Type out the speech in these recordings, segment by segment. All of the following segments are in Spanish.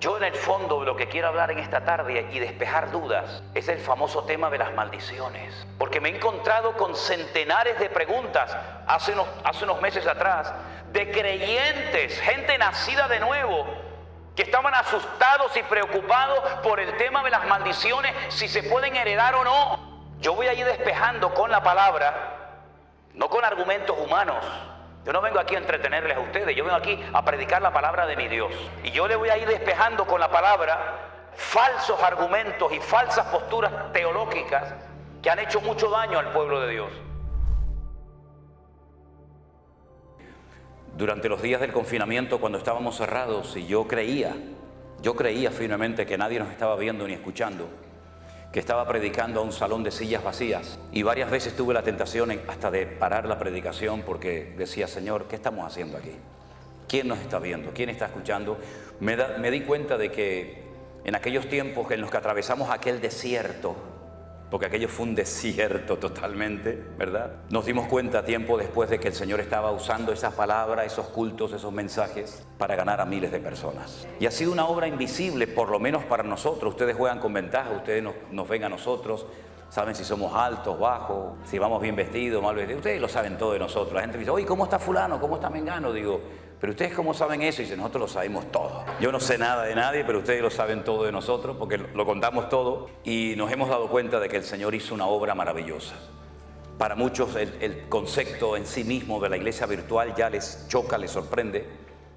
Yo en el fondo lo que quiero hablar en esta tarde y despejar dudas es el famoso tema de las maldiciones. Porque me he encontrado con centenares de preguntas hace unos meses atrás de creyentes, gente nacida de nuevo, que estaban asustados y preocupados por el tema de las maldiciones, si se pueden heredar o no. Yo voy a ir despejando con la palabra, no con argumentos humanos. Yo no vengo aquí a entretenerles a ustedes, yo vengo aquí a predicar la palabra de mi Dios. Y yo le voy a ir despejando con la palabra falsos argumentos y falsas posturas teológicas que han hecho mucho daño al pueblo de Dios. Durante los días del confinamiento, cuando estábamos cerrados, y yo creía firmemente que nadie nos estaba viendo ni escuchando, que estaba predicando a un salón de sillas vacías, y varias veces tuve la tentación hasta de parar la predicación porque decía: Señor, ¿qué estamos haciendo aquí? ¿Quién nos está viendo? ¿Quién está escuchando? Me di cuenta de que en aquellos tiempos en los que atravesamos aquel desierto, porque aquello fue un desierto totalmente, ¿verdad? Nos dimos cuenta tiempo después de que el Señor estaba usando esas palabras, esos cultos, esos mensajes para ganar a miles de personas. Y ha sido una obra invisible, por lo menos para nosotros. Ustedes juegan con ventaja, ustedes nos ven a nosotros, saben si somos altos, bajos, si vamos bien vestidos, mal vestidos. Ustedes lo saben todo de nosotros. La gente dice: oye, ¿cómo está fulano? ¿Cómo está mengano? Digo, ¿pero ustedes cómo saben eso? Y dice: nosotros lo sabemos todo. Yo no sé nada de nadie, pero ustedes lo saben todo de nosotros porque lo contamos todo, y nos hemos dado cuenta de que el Señor hizo una obra maravillosa. Para muchos el concepto en sí mismo de la iglesia virtual ya les choca, les sorprende,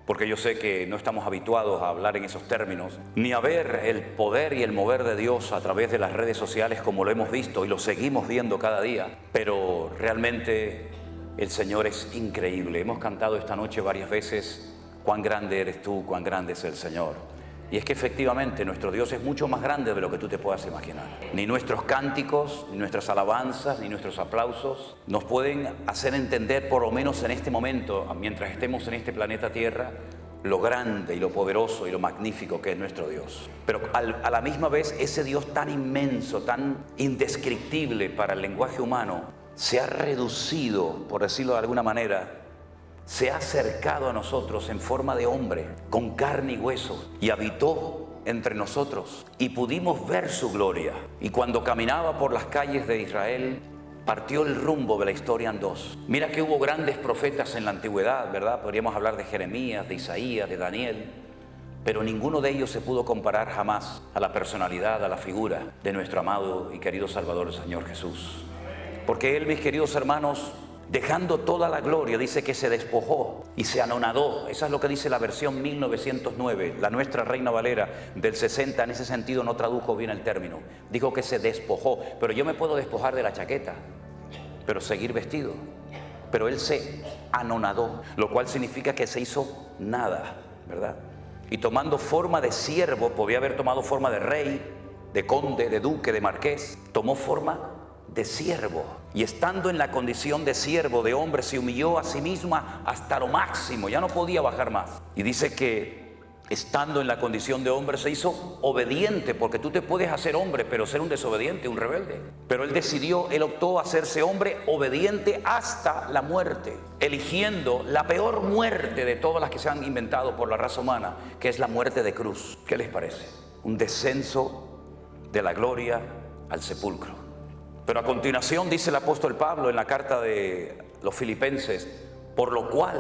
porque yo sé que no estamos habituados a hablar en esos términos, ni a ver el poder y el mover de Dios a través de las redes sociales como lo hemos visto y lo seguimos viendo cada día. Pero realmente el Señor es increíble. Hemos cantado esta noche varias veces: cuán grande eres tú, cuán grande es el Señor. Y es que efectivamente nuestro Dios es mucho más grande de lo que tú te puedas imaginar. Ni nuestros cánticos, ni nuestras alabanzas, ni nuestros aplausos nos pueden hacer entender, por lo menos en este momento, mientras estemos en este planeta Tierra, lo grande y lo poderoso y lo magnífico que es nuestro Dios. Pero a la misma vez, ese Dios tan inmenso, tan indescriptible para el lenguaje humano, se ha reducido, por decirlo de alguna manera, se ha acercado a nosotros en forma de hombre, con carne y hueso, y habitó entre nosotros, y pudimos ver su gloria. Y cuando caminaba por las calles de Israel, partió el rumbo de la historia en dos. Mira que hubo grandes profetas en la antigüedad, ¿verdad? Podríamos hablar de Jeremías, de Isaías, de Daniel, pero ninguno de ellos se pudo comparar jamás a la personalidad, a la figura de nuestro amado y querido Salvador, el Señor Jesús. Porque Él, mis queridos hermanos, dejando toda la gloria, dice que se despojó y se anonadó. Esa es lo que dice la versión 1909. La nuestra Reina Valera del 60 en ese sentido no tradujo bien el término. Dijo que se despojó. Pero yo me puedo despojar de la chaqueta, pero seguir vestido. Pero Él se anonadó, lo cual significa que se hizo nada, ¿verdad? Y tomando forma de siervo, podía haber tomado forma de rey, de conde, de duque, de marqués. Tomó forma de siervo, y estando en la condición de siervo, de hombre, se humilló a sí misma hasta lo máximo, ya no podía bajar más. Y dice que estando en la condición de hombre se hizo obediente, porque tú te puedes hacer hombre pero ser un desobediente, un rebelde. Pero él optó a hacerse hombre obediente hasta la muerte, eligiendo la peor muerte de todas las que se han inventado por la raza humana, que es la muerte de cruz. ¿Qué les parece? Un descenso de la gloria al sepulcro. Pero a continuación dice el apóstol Pablo en la carta de los Filipenses: por lo cual,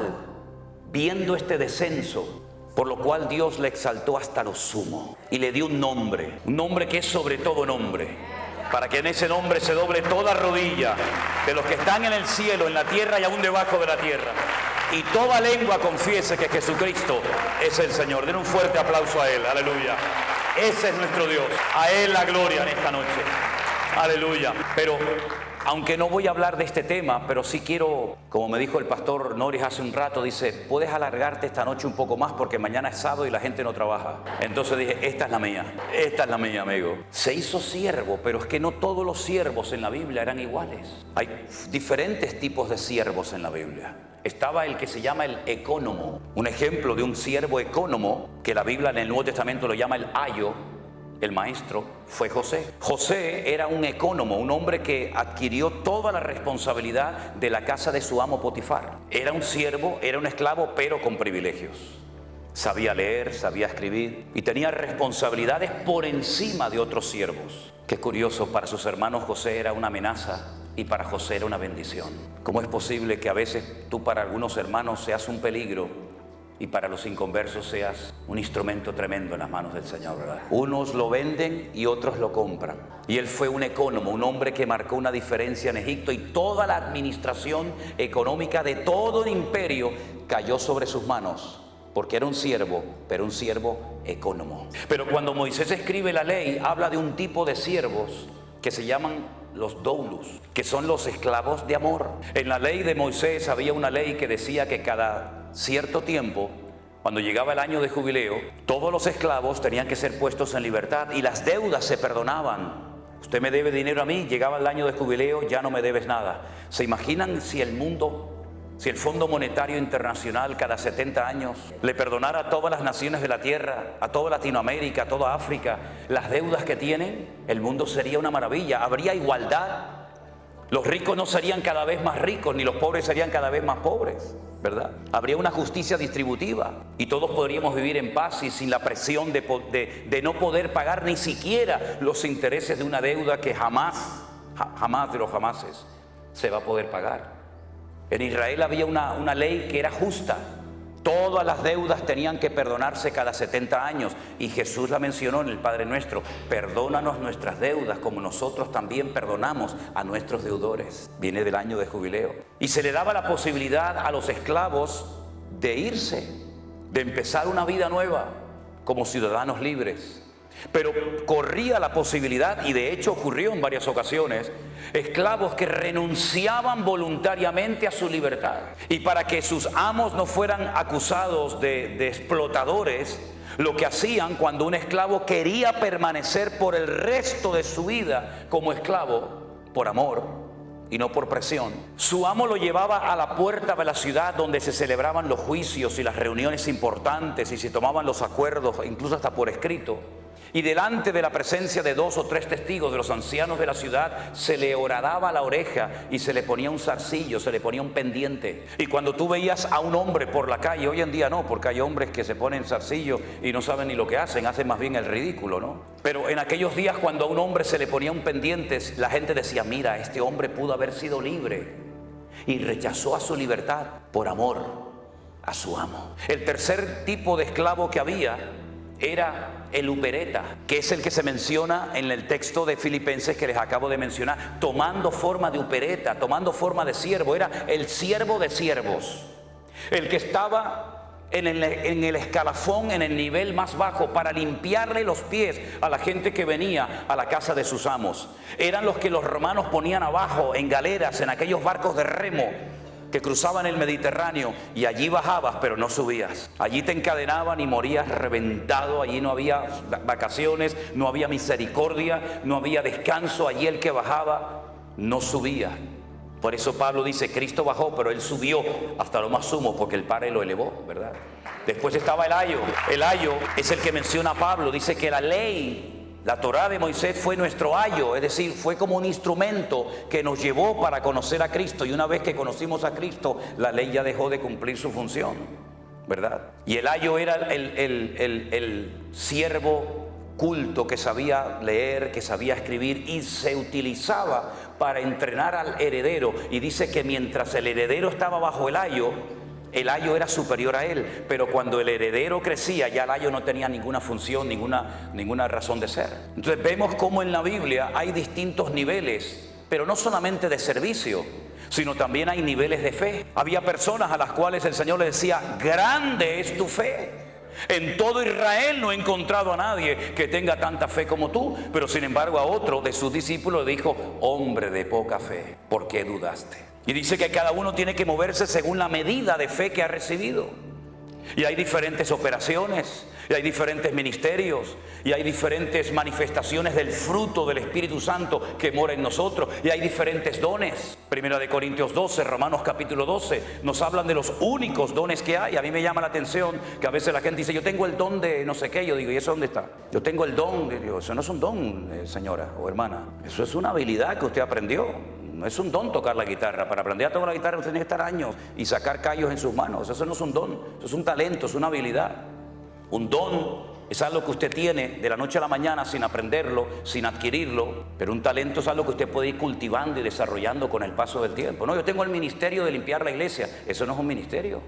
viendo este descenso, por lo cual Dios le exaltó hasta lo sumo y le dio un nombre que es sobre todo nombre, para que en ese nombre se doble toda rodilla de los que están en el cielo, en la tierra y aún debajo de la tierra, y toda lengua confiese que Jesucristo es el Señor. Den un fuerte aplauso a Él, aleluya. Ese es nuestro Dios, a Él la gloria en esta noche. Aleluya. Pero aunque no voy a hablar de este tema, pero sí quiero, como me dijo el pastor Norris hace un rato, dice: puedes alargarte esta noche un poco más porque mañana es sábado y la gente no trabaja. Entonces dije: esta es la mía, amigo. Se hizo siervo, pero es que no todos los siervos en la Biblia eran iguales. Hay diferentes tipos de siervos en la Biblia. Estaba el que se llama el ecónomo. Un ejemplo de un siervo ecónomo, que la Biblia en el Nuevo Testamento lo llama el ayo, el maestro, fue José. José era un ecónomo, un hombre que adquirió toda la responsabilidad de la casa de su amo Potifar. Era un siervo, era un esclavo, pero con privilegios. sabía leer, sabía escribir y tenía responsabilidades por encima de otros siervos. Qué curioso, para sus hermanos José era una amenaza y para José era una bendición. ¿Cómo es posible que a veces tú para algunos hermanos seas un peligro y para los inconversos seas un instrumento tremendo en las manos del Señor, ¿verdad? Unos lo venden y otros lo compran. Y él fue un ecónomo, un hombre que marcó una diferencia en Egipto, y toda la administración económica de todo el imperio cayó sobre sus manos, porque era un siervo, pero un siervo ecónomo. Pero cuando Moisés escribe la ley, habla de un tipo de siervos que se llaman los doulos, que son los esclavos de amor. En la ley de Moisés había una ley que decía que cada cierto tiempo, cuando llegaba el año de jubileo, todos los esclavos tenían que ser puestos en libertad y las deudas se perdonaban. Usted me debe dinero a mí, llegaba el año de jubileo, ya no me debes nada. ¿Se imaginan si el Fondo Monetario Internacional cada 70 años le perdonara a todas las naciones de la tierra, a toda Latinoamérica, a toda África, las deudas que tienen? El mundo sería una maravilla, habría igualdad. Los ricos no serían cada vez más ricos, ni los pobres serían cada vez más pobres, ¿verdad? Habría una justicia distributiva y todos podríamos vivir en paz y sin la presión de no poder pagar ni siquiera los intereses de una deuda que jamás de los jamases se va a poder pagar. En Israel había una ley que era justa. Todas las deudas tenían que perdonarse cada 70 años. Y Jesús la mencionó en el Padre Nuestro. Perdónanos nuestras deudas como nosotros también perdonamos a nuestros deudores. Viene del año de jubileo. Y se le daba la posibilidad a los esclavos de irse, de empezar una vida nueva como ciudadanos libres. Pero corría la posibilidad, y de hecho ocurrió en varias ocasiones, esclavos que renunciaban voluntariamente a su libertad. Y para que sus amos no fueran acusados de explotadores, lo que hacían cuando un esclavo quería permanecer por el resto de su vida como esclavo, por amor y no por presión, su amo lo llevaba a la puerta de la ciudad donde se celebraban los juicios y las reuniones importantes y se tomaban los acuerdos, incluso hasta por escrito. Y delante de la presencia de 2 o 3 testigos de los ancianos de la ciudad, se le horadaba la oreja y se le ponía un zarcillo, se le ponía un pendiente. Y cuando tú veías a un hombre por la calle, hoy en día no, porque hay hombres que se ponen zarcillo y no saben ni lo que hacen más bien el ridículo, ¿no? Pero en aquellos días, cuando a un hombre se le ponía un pendiente, la gente decía: mira, este hombre pudo haber sido libre y rechazó a su libertad por amor a su amo. El tercer tipo de esclavo que había era el upereta, que es el que se menciona en el texto de Filipenses que les acabo de mencionar, tomando forma de upereta, tomando forma de siervo. Era el siervo de siervos, el que estaba en el escalafón, en el nivel más bajo, para limpiarle los pies a la gente que venía a la casa de sus amos. Eran los que los romanos ponían abajo en galeras, en aquellos barcos de remo que cruzaban el Mediterráneo, y allí bajabas pero no subías. Allí te encadenaban y morías reventado. Allí no había vacaciones, no había misericordia, no había descanso. Allí el que bajaba no subía. Por eso Pablo dice: Cristo bajó, pero Él subió hasta lo más sumo, porque el Padre lo elevó, ¿verdad? Después estaba el ayo. El ayo es el que menciona Pablo. Dice que la ley, la Torá de Moisés, fue nuestro ayo, es decir, fue como un instrumento que nos llevó para conocer a Cristo. Y una vez que conocimos a Cristo, la ley ya dejó de cumplir su función, ¿verdad? Y el ayo era el siervo culto que sabía leer, que sabía escribir, y se utilizaba para entrenar al heredero. Y dice que mientras el heredero estaba bajo el ayo era superior a él, pero cuando el heredero crecía, ya el ayo no tenía ninguna función, ninguna razón de ser. Entonces vemos cómo en la Biblia hay distintos niveles, pero no solamente de servicio, sino también hay niveles de fe. Había personas a las cuales el Señor le decía: grande es tu fe. En todo Israel no he encontrado a nadie que tenga tanta fe como tú. Pero sin embargo a otro de sus discípulos le dijo: hombre de poca fe, ¿por qué dudaste? Y dice que cada uno tiene que moverse según la medida de fe que ha recibido. Y hay diferentes operaciones, y hay diferentes ministerios, y hay diferentes manifestaciones del fruto del Espíritu Santo que mora en nosotros, y hay diferentes dones. Primera de Corintios 12, Romanos capítulo 12, nos hablan de los únicos dones que hay. A mí me llama la atención que a veces la gente dice: yo tengo el don de no sé qué. Yo digo: ¿y eso dónde está? Yo tengo el don. Digo: eso no es un don, señora o hermana. Eso es una habilidad que usted aprendió. No es un don tocar la guitarra. Para aprender a tocar la guitarra usted tiene que estar años y sacar callos en sus manos. Eso no es un don, eso es un talento, es una habilidad. Un don es algo que usted tiene de la noche a la mañana sin aprenderlo, sin adquirirlo, pero un talento es algo que usted puede ir cultivando y desarrollando con el paso del tiempo. No, yo tengo el ministerio de limpiar la iglesia. Eso no es un ministerio.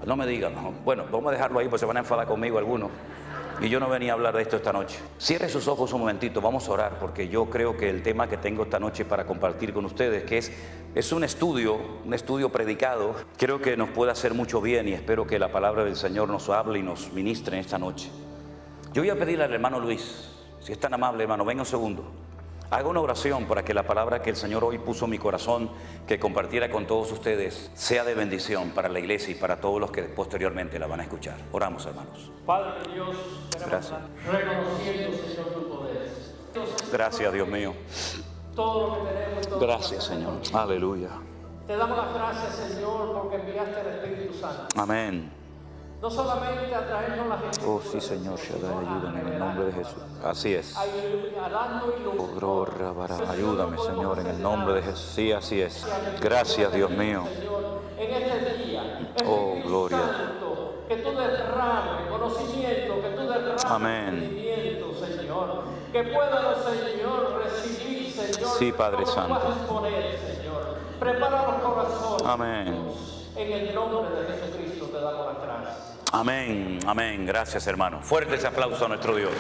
No me digan, no. Bueno, vamos a dejarlo ahí porque se van a enfadar conmigo algunos. Y yo no venía a hablar de esto esta noche. Cierre sus ojos un momentito, vamos a orar, porque yo creo que el tema que tengo esta noche para compartir con ustedes, que es un estudio predicado, creo que nos puede hacer mucho bien y espero que la palabra del Señor nos hable y nos ministre en esta noche. Yo voy a pedirle al hermano Luis, si es tan amable, hermano, venga un segundo. Haga una oración para que la palabra que el Señor hoy puso en mi corazón, que compartiera con todos ustedes, sea de bendición para la iglesia y para todos los que posteriormente la van a escuchar. Oramos, hermanos. Padre Dios, gracias. Reconociendo, Señor, tu poder. Gracias, Dios mío. Todo lo que tenemos. Todo gracias, Señor. Aleluya. Te damos las gracias, Señor, porque enviaste al Espíritu Santo. Amén. No solamente a traernos las escrituras. Oh, sí, Señor, ayúdame en el nombre de Jesús. Así es. Ayúdame, Señor, en el nombre de Jesús. Sí, así es. Gracias, Dios mío. En este día. Oh, gloria. Que tú derrames conocimiento, que tú derrames entendimiento, Señor. Que puedan, Señor, recibir, Señor. Sí, Padre Santo. Exponer, Señor. Prepara los corazones. Amén. En el nombre de Jesucristo te damos las gracias. Amén, amén. Gracias, hermano. Fuerte ese aplauso a nuestro Dios.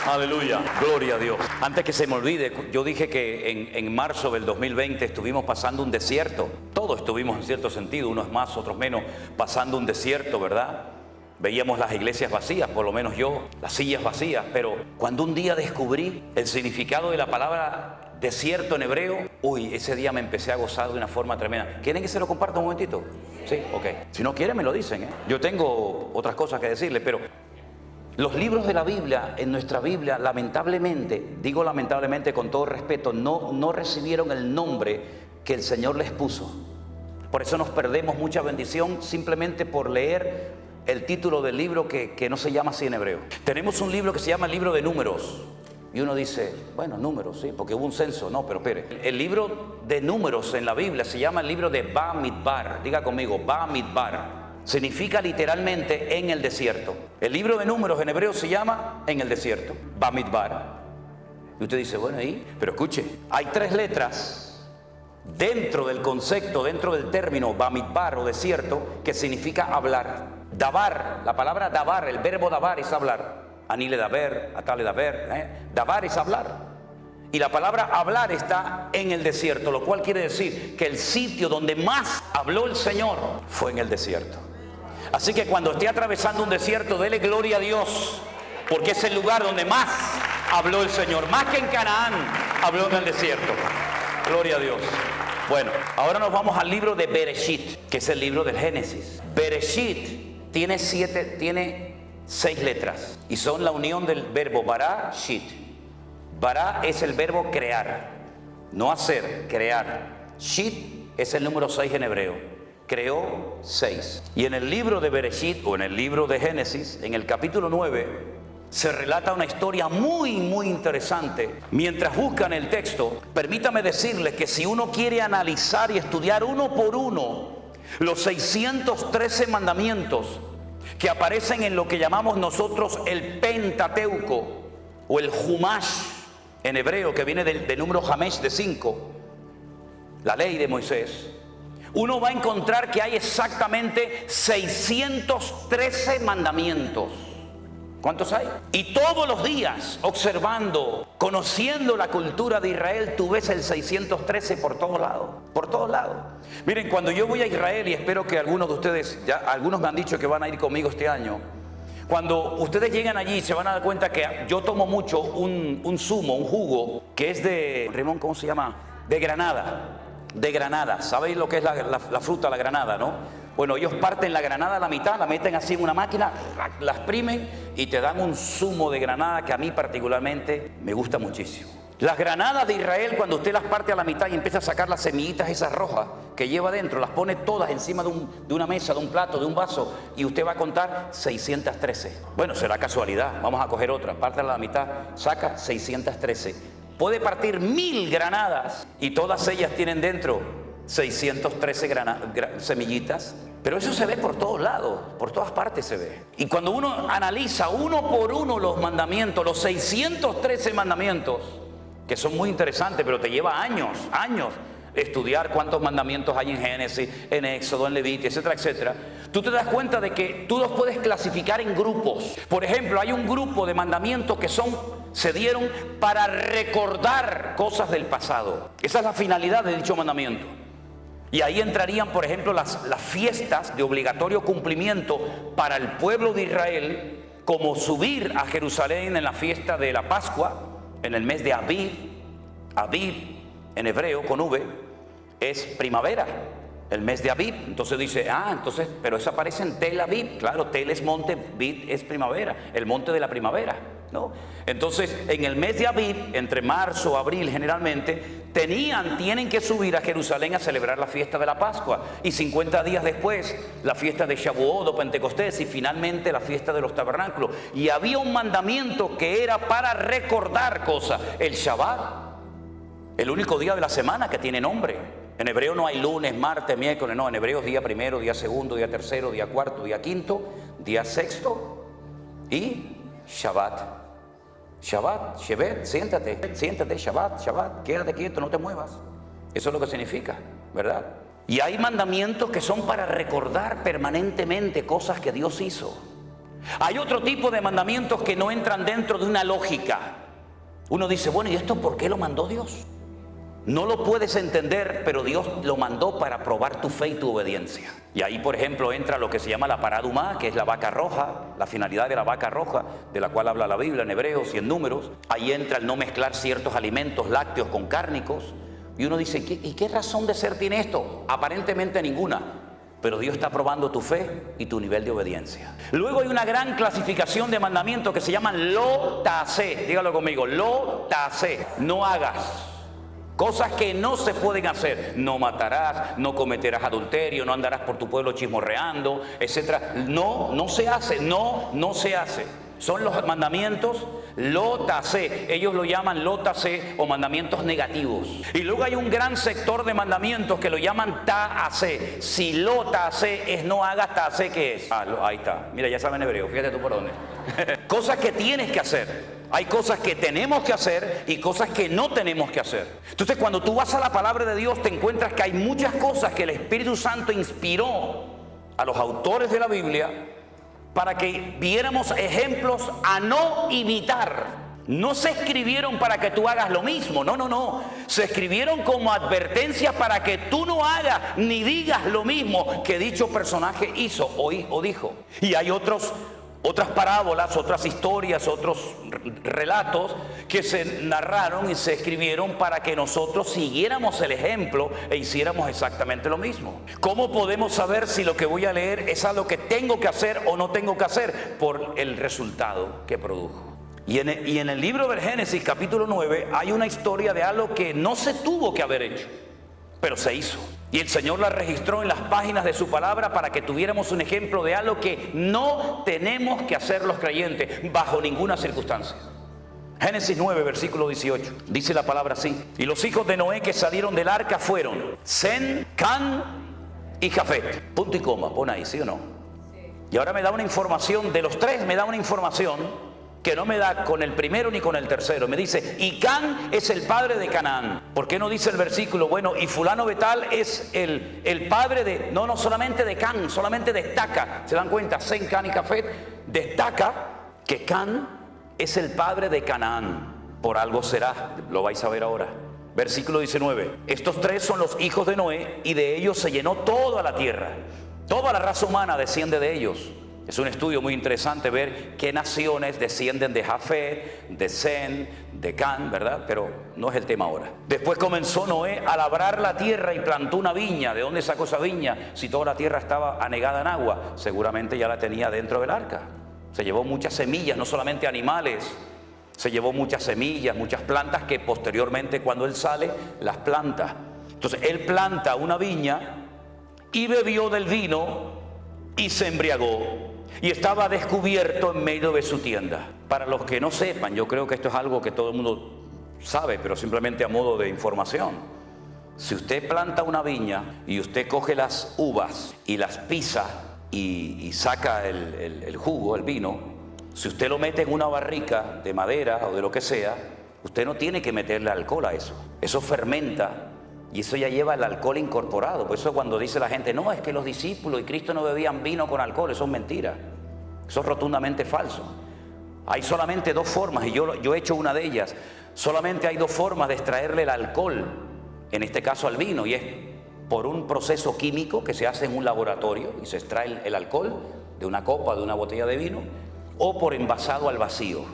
Aleluya, gloria a Dios. Antes que se me olvide, yo dije que en marzo del 2020 estuvimos pasando un desierto. Todos estuvimos en cierto sentido, unos más, otros menos, pasando un desierto, ¿verdad? Veíamos las iglesias vacías, por lo menos yo, las sillas vacías. Pero cuando un día descubrí el significado de la palabra desierto en hebreo, ese día me empecé a gozar de una forma tremenda. ¿Quieren que se lo comparta un momentito? Sí, ok. Si no quieren me lo dicen, ¿eh? Yo tengo otras cosas que decirles, pero los libros de la Biblia, en nuestra Biblia, lamentablemente, digo lamentablemente con todo respeto, no recibieron el nombre que el Señor les puso. Por eso nos perdemos mucha bendición simplemente por leer el título del libro que no se llama así en hebreo. Tenemos un libro que se llama el libro de Números. Y uno dice, bueno, números, sí, porque hubo un censo. No, pero espere. El libro de números en la Biblia se llama el libro de Bamidbar. Diga conmigo, Bamidbar. Significa literalmente en el desierto. El libro de números en hebreo se llama en el desierto, Bamidbar. Y usted dice, bueno, ¿y? Pero escuche, hay 3 letras dentro del concepto, dentro del término Bamidbar o desierto, que significa hablar. Dabar, la palabra dabar, el verbo dabar es hablar. Anile daber, atale daber, dabar es hablar. Y la palabra hablar está en el desierto, lo cual quiere decir que el sitio donde más habló el Señor fue en el desierto. Así que cuando esté atravesando un desierto, dele gloria a Dios, porque es el lugar donde más habló el Señor. Más que en Canaán, habló en el desierto. Gloria a Dios. Bueno, ahora nos vamos al libro de Bereshit, que es el libro del Génesis. Bereshit tiene 6 letras y son la unión del verbo bara, shit. Bara es el verbo crear, no hacer, crear. Shit es el número 6 en hebreo. Creó 6. Y en el libro de Bereshit o en el libro de Génesis, en el capítulo 9, se relata una historia muy interesante. Mientras buscan el texto, permítame decirles que si uno quiere analizar y estudiar uno por uno los 613 mandamientos que aparecen en lo que llamamos nosotros el Pentateuco o el Humash en hebreo, que viene del número Hamesh de 5, la ley de Moisés, uno va a encontrar que hay exactamente 613 mandamientos. ¿Cuántos hay? Y todos los días, observando, conociendo la cultura de Israel, tú ves el 613 por todos lados, por todos lados. Miren, cuando yo voy a Israel, y espero que algunos de ustedes, ya algunos me han dicho que van a ir conmigo este año, cuando ustedes llegan allí se van a dar cuenta que yo tomo mucho un zumo, un jugo, que es de, Ramón, ¿cómo se llama? De granada, ¿sabéis lo que es la fruta, la granada, no? Bueno, ellos parten la granada a la mitad, la meten así en una máquina, la exprimen y te dan un zumo de granada que a mí particularmente me gusta muchísimo. Las granadas de Israel, cuando usted las parte a la mitad y empieza a sacar las semillitas esas rojas que lleva dentro, las pone todas encima de una mesa, de un plato, de un vaso, y usted va a contar 613. Bueno, será casualidad, vamos a coger otra, pártela a la mitad, saca 613. Puede partir 1000 granadas y todas ellas tienen dentro 613 semillitas. Pero eso se ve por todos lados, por todas partes se ve. Y cuando uno analiza uno por uno los mandamientos, los 613 mandamientos, que son muy interesantes, pero te lleva años estudiar cuántos mandamientos hay en Génesis, en Éxodo, en Levítico, etcétera, etcétera. Tú te das cuenta de que tú los puedes clasificar en grupos. Por ejemplo, hay un grupo de mandamientos que se dieron para recordar cosas del pasado. Esa es la finalidad de dicho mandamiento. Y ahí entrarían, por ejemplo, las fiestas de obligatorio cumplimiento para el pueblo de Israel, como subir a Jerusalén en la fiesta de la Pascua, en el mes de Abib. Abib, en hebreo, con V, es primavera, el mes de Abib. Entonces dice, pero eso aparece en Tel Aviv. Claro, Tel es monte, Abib es primavera, el monte de la primavera, ¿no? Entonces, en el mes de Abib, entre marzo, abril generalmente, tienen que subir a Jerusalén a celebrar la fiesta de la Pascua. Y 50 días después, la fiesta de Shavuot o Pentecostés, y finalmente la fiesta de los tabernáculos. Y había un mandamiento que era para recordar cosas, el Shabbat, el único día de la semana que tiene nombre. En hebreo no hay lunes, martes, miércoles, no. En hebreo es día primero, día segundo, día tercero, día cuarto, día quinto, día sexto y Shabbat. Shabbat, Shevet, siéntate, Shabbat, quédate quieto, no te muevas. Eso es lo que significa, ¿verdad? Y hay mandamientos que son para recordar permanentemente cosas que Dios hizo. Hay otro tipo de mandamientos que no entran dentro de una lógica. Uno dice, bueno, ¿y esto por qué lo mandó Dios? No lo puedes entender, pero Dios lo mandó para probar tu fe y tu obediencia. Y ahí, por ejemplo, entra lo que se llama la paradumá, que es la vaca roja, la finalidad de la vaca roja, de la cual habla la Biblia en Hebreos y en Números. Ahí entra el no mezclar ciertos alimentos lácteos con cárnicos. Y uno dice, ¿y qué razón de ser tiene esto? Aparentemente ninguna. Pero Dios está probando tu fe y tu nivel de obediencia. Luego hay una gran clasificación de mandamientos que se llaman lo tasé. Dígalo conmigo, lo tasé. No hagas. Cosas que no se pueden hacer. No matarás, no cometerás adulterio, no andarás por tu pueblo chismorreando, etcétera. No se hace, no se hace. Son los mandamientos lo tasé. Ellos lo llaman lo tasé o mandamientos negativos. Y luego hay un gran sector de mandamientos que lo llaman ta'asé. Si lo tasé es no hagas, ta'asé, ¿qué es? Ahí está. Mira, ya saben hebreo, fíjate tú por dónde. Cosas que tienes que hacer. Hay cosas que tenemos que hacer y cosas que no tenemos que hacer. Entonces, cuando tú vas a la palabra de Dios, te encuentras que hay muchas cosas que el Espíritu Santo inspiró a los autores de la Biblia para que viéramos ejemplos a no imitar. No se escribieron para que tú hagas lo mismo, no. Se escribieron como advertencias para que tú no hagas ni digas lo mismo que dicho personaje hizo o dijo. Y hay otras parábolas, otras historias, otros relatos que se narraron y se escribieron para que nosotros siguiéramos el ejemplo e hiciéramos exactamente lo mismo. ¿Cómo podemos saber si lo que voy a leer es algo que tengo que hacer o no tengo que hacer? Por el resultado que produjo. Y en el libro del Génesis, capítulo 9, hay una historia de algo que no se tuvo que haber hecho, pero se hizo. Y el Señor la registró en las páginas de su palabra para que tuviéramos un ejemplo de algo que no tenemos que hacer los creyentes bajo ninguna circunstancia. Génesis 9, versículo 18. Dice la palabra así. Y los hijos de Noé que salieron del arca fueron Sem, Can y Jafet. Punto y coma, pon ahí, ¿sí o no? Y ahora me da una información, de los tres me da una información que no me da con el primero ni con el tercero. Me dice, y Can es el padre de Canaán. ¿Por qué no dice el versículo? Bueno, y fulano de tal es el padre de... No solamente de Can, solamente destaca. ¿Se dan cuenta? Sem, Can y Jafet. Destaca que Can es el padre de Canaán. Por algo será, lo vais a ver ahora. Versículo 19. Estos tres son los hijos de Noé y de ellos se llenó toda la tierra. Toda la raza humana desciende de ellos. Es un estudio muy interesante ver qué naciones descienden de Jafet, de Sem, de Can, ¿verdad? Pero no es el tema ahora. Después comenzó Noé a labrar la tierra y plantó una viña. ¿De dónde sacó esa viña? Si toda la tierra estaba anegada en agua, seguramente ya la tenía dentro del arca. Se llevó muchas semillas, no solamente animales. Se llevó muchas semillas, muchas plantas que posteriormente cuando él sale, las planta. Entonces él planta una viña y bebió del vino y se embriagó. Y estaba descubierto en medio de su tienda. Para los que no sepan, yo creo que esto es algo que todo el mundo sabe, pero simplemente a modo de información. Si usted planta una viña y usted coge las uvas y las pisa y saca el jugo, el vino, si usted lo mete en una barrica de madera o de lo que sea, usted no tiene que meterle alcohol a eso. Eso fermenta y eso ya lleva el alcohol incorporado. Por eso cuando dice la gente, no, es que los discípulos y Cristo no bebían vino con alcohol, eso es mentira. Eso es rotundamente falso. Hay solamente dos formas, y yo he hecho una de ellas. Solamente hay dos formas de extraerle el alcohol, en este caso al vino, y es por un proceso químico que se hace en un laboratorio y se extrae el alcohol de una copa, de una botella de vino, o por envasado al vacío.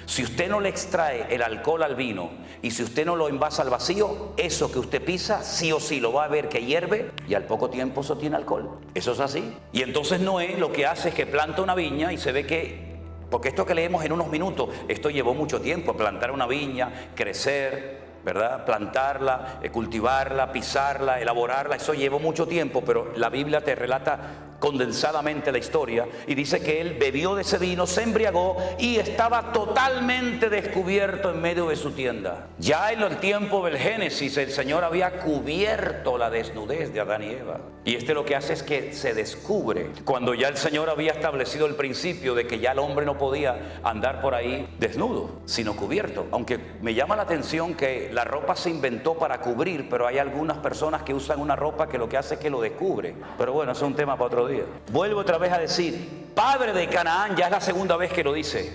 Si usted no le extrae el alcohol al vino y si usted no lo envasa al vacío, eso que usted pisa sí o sí lo va a ver que hierve y al poco tiempo eso tiene alcohol. Eso es así. Y entonces Noé lo que hace es que planta una viña y se ve que, porque esto que leemos en unos minutos, esto llevó mucho tiempo, plantar una viña, crecer, ¿verdad? Plantarla, cultivarla, pisarla, elaborarla, eso llevó mucho tiempo, pero la Biblia te relata condensadamente la historia y dice que él bebió de ese vino, se embriagó y estaba totalmente descubierto en medio de su tienda. Ya en el tiempo del Génesis el Señor había cubierto la desnudez de Adán y Eva, y lo que hace es que se descubre cuando ya el Señor había establecido el principio de que ya el hombre no podía andar por ahí desnudo, sino cubierto. Aunque me llama la atención que la ropa se inventó para cubrir, pero hay algunas personas que usan una ropa que lo que hace es que lo descubre. Pero bueno, eso es un tema para otro día. Vuelvo otra vez a decir, padre de Canaán, ya es la segunda vez que lo dice.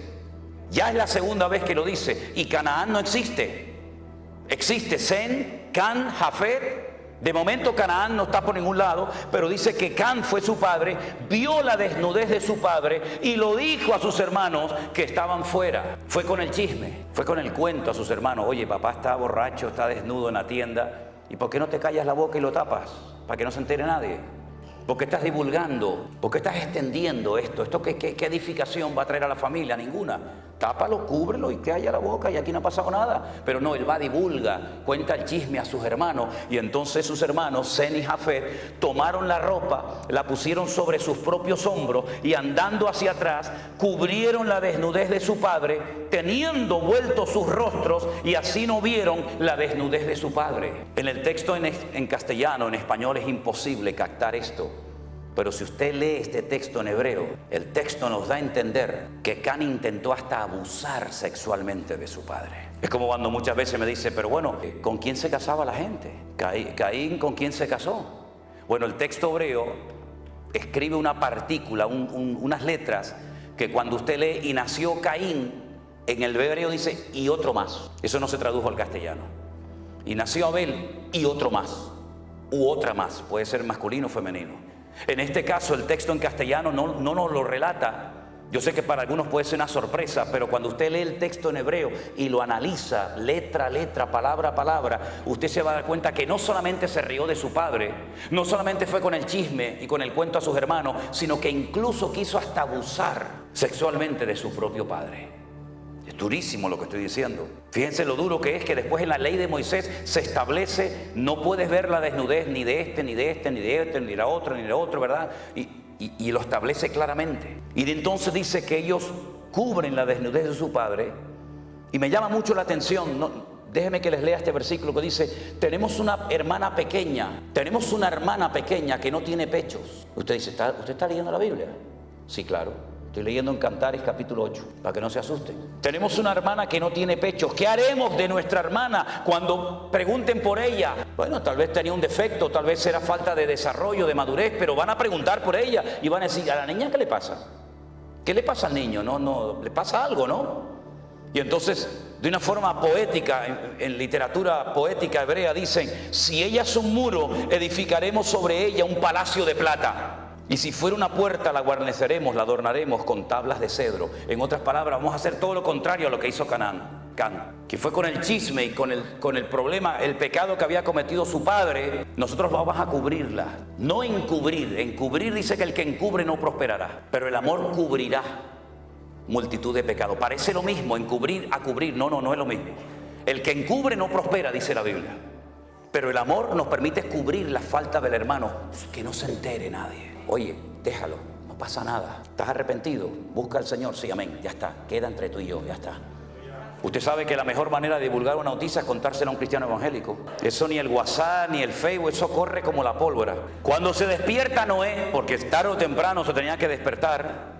Ya es la segunda vez que lo dice. Y Canaán no existe. Existe Sem, Can, Jafet. De momento Canaán no está por ningún lado, pero dice que Can fue su padre, vio la desnudez de su padre y lo dijo a sus hermanos que estaban fuera. Fue con el chisme, fue con el cuento a sus hermanos. Oye, papá está borracho, está desnudo en la tienda. ¿Y por qué no te callas la boca y lo tapas? Para que no se entere nadie. ¿Por qué estás divulgando? ¿Por qué estás extendiendo esto? ¿Esto qué edificación va a traer a la familia? Ninguna. Tápalo, cúbrelo y calla la boca y aquí no ha pasado nada. Pero no, él va, divulga, cuenta el chisme a sus hermanos. Y entonces sus hermanos, Sem y Jafet, tomaron la ropa, la pusieron sobre sus propios hombros y andando hacia atrás, cubrieron la desnudez de su padre, teniendo vueltos sus rostros, y así no vieron la desnudez de su padre. En el texto en castellano, en español es imposible captar esto. Pero si usted lee este texto en hebreo, el texto nos da a entender que Can intentó hasta abusar sexualmente de su padre. Es como cuando muchas veces me dice, pero bueno, ¿con quién se casaba la gente? Caín, ¿con quién se casó? Bueno, el texto hebreo escribe una partícula, unas letras, que cuando usted lee y nació Caín, en el hebreo dice y otro más. Eso no se tradujo al castellano. Y nació Abel y otro más, u otra más, puede ser masculino o femenino. En este caso el texto en castellano no nos lo relata. Yo sé que para algunos puede ser una sorpresa, pero cuando usted lee el texto en hebreo y lo analiza letra a letra, palabra a palabra, usted se va a dar cuenta que no solamente se rió de su padre, no solamente fue con el chisme y con el cuento a sus hermanos, sino que incluso quiso hasta abusar sexualmente de su propio padre. Es durísimo lo que estoy diciendo. Fíjense lo duro que es que después en la ley de Moisés se establece, no puedes ver la desnudez ni de este, ni de este, ni de este, ni de la otra, ni de otro, ¿verdad? Y lo establece claramente. Y de entonces dice que ellos cubren la desnudez de su padre. Y me llama mucho la atención, déjenme que les lea este versículo que dice, tenemos una hermana pequeña que no tiene pechos. Usted dice, ¿usted está leyendo la Biblia? Sí, claro. Estoy leyendo en Cantares capítulo 8, para que no se asusten. Tenemos una hermana que no tiene pechos. ¿Qué haremos de nuestra hermana cuando pregunten por ella? Bueno, tal vez tenía un defecto, tal vez era falta de desarrollo, de madurez, pero van a preguntar por ella y van a decir, ¿a la niña qué le pasa? ¿Qué le pasa al niño? No, le pasa algo, ¿no? Y entonces, de una forma poética, en literatura poética hebrea dicen, si ella es un muro, edificaremos sobre ella un palacio de plata. Y si fuera una puerta, la guarneceremos, la adornaremos con tablas de cedro. En otras palabras, vamos a hacer todo lo contrario a lo que hizo Can, que fue con el chisme y con el problema, el pecado que había cometido su padre. Nosotros vamos a cubrirla, no encubrir. Encubrir dice que el que encubre no prosperará, pero el amor cubrirá multitud de pecados. Parece lo mismo, encubrir a cubrir. No es lo mismo. El que encubre no prospera, dice la Biblia. Pero el amor nos permite cubrir la falta del hermano, que no se entere nadie. Oye, déjalo, no pasa nada. ¿Estás arrepentido? Busca al Señor, sí, amén, ya está. Queda entre tú y yo, ya está. Usted sabe que la mejor manera de divulgar una noticia es contársela a un cristiano evangélico. Eso ni el WhatsApp ni el Facebook, eso corre como la pólvora. Cuando se despierta Noé, porque tarde o temprano se tenía que despertar,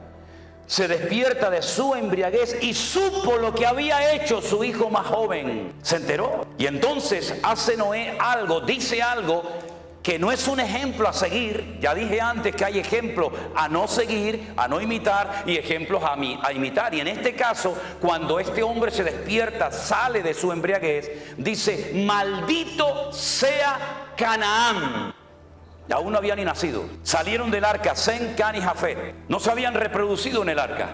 se despierta de su embriaguez y supo lo que había hecho su hijo más joven. Se enteró. Y entonces hace Noé algo, dice algo que no es un ejemplo a seguir. Ya dije antes que hay ejemplos a no seguir, a no imitar, y ejemplos a imitar. Y en este caso, cuando este hombre se despierta, sale de su embriaguez, dice: maldito sea Canaán. Y aún no había ni nacido. Salieron del arca Sem, Can y Jafet. No se habían reproducido en el arca.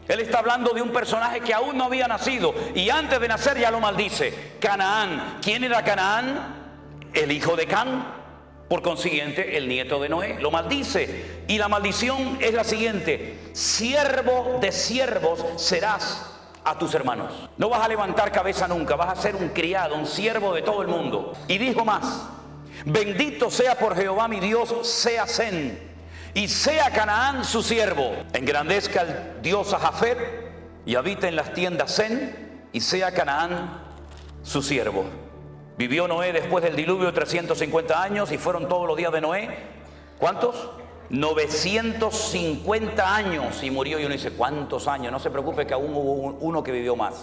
Él está hablando de un personaje que aún no había nacido, y antes de nacer ya lo maldice. Canaán. ¿Quién era Canaán? El hijo de Can. Por consiguiente, el nieto de Noé. Lo maldice. Y la maldición es la siguiente: siervo de siervos serás a tus hermanos. No vas a levantar cabeza nunca. Vas a ser un criado, un siervo de todo el mundo. Y dijo más: bendito sea por Jehová mi Dios, sea Sem, y sea Canaán su siervo. Engrandezca el Dios a Jafet, y habita en las tiendas Sem, y sea Canaán su siervo. Vivió Noé después del diluvio 350 años, y fueron todos los días de Noé, ¿cuántos? 950 años, y murió. Y uno dice: ¿cuántos años? No se preocupe, que aún hubo uno que vivió más.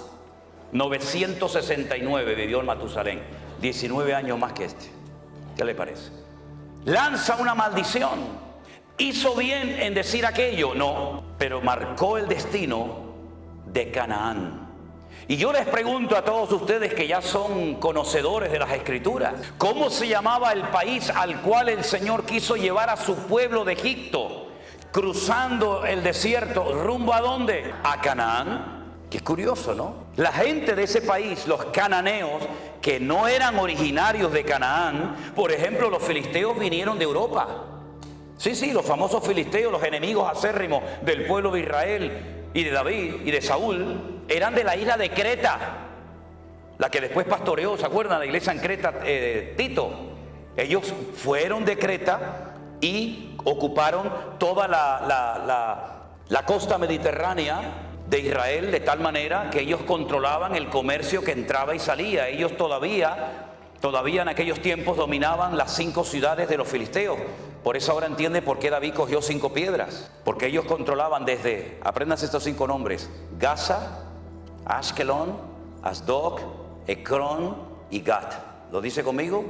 969 vivió en Matusalén, 19 años más que este. ¿Qué le parece? Lanza una maldición. ¿Hizo bien en decir aquello? No, pero marcó el destino de Canaán. Y yo les pregunto a todos ustedes que ya son conocedores de las Escrituras: ¿cómo se llamaba el país al cual el Señor quiso llevar a su pueblo de Egipto, cruzando el desierto, rumbo a dónde? A Canaán. Qué curioso, ¿no? La gente de ese país, los cananeos, que no eran originarios de Canaán, por ejemplo, los filisteos vinieron de Europa. Sí, los famosos filisteos, los enemigos acérrimos del pueblo de Israel y de David y de Saúl, eran de la isla de Creta, la que después pastoreó, ¿se acuerdan? La iglesia en Creta, Tito. Ellos fueron de Creta y ocuparon toda la costa mediterránea de Israel, de tal manera que ellos controlaban el comercio que entraba y salía. Ellos todavía en aquellos tiempos dominaban las 5 ciudades de los filisteos. Por eso ahora entiende por qué David cogió 5 piedras, porque ellos controlaban desde, apréndanse estos 5 nombres: Gaza, Ashkelon, Asdod, Ecrón y Gat. ¿Lo dice conmigo?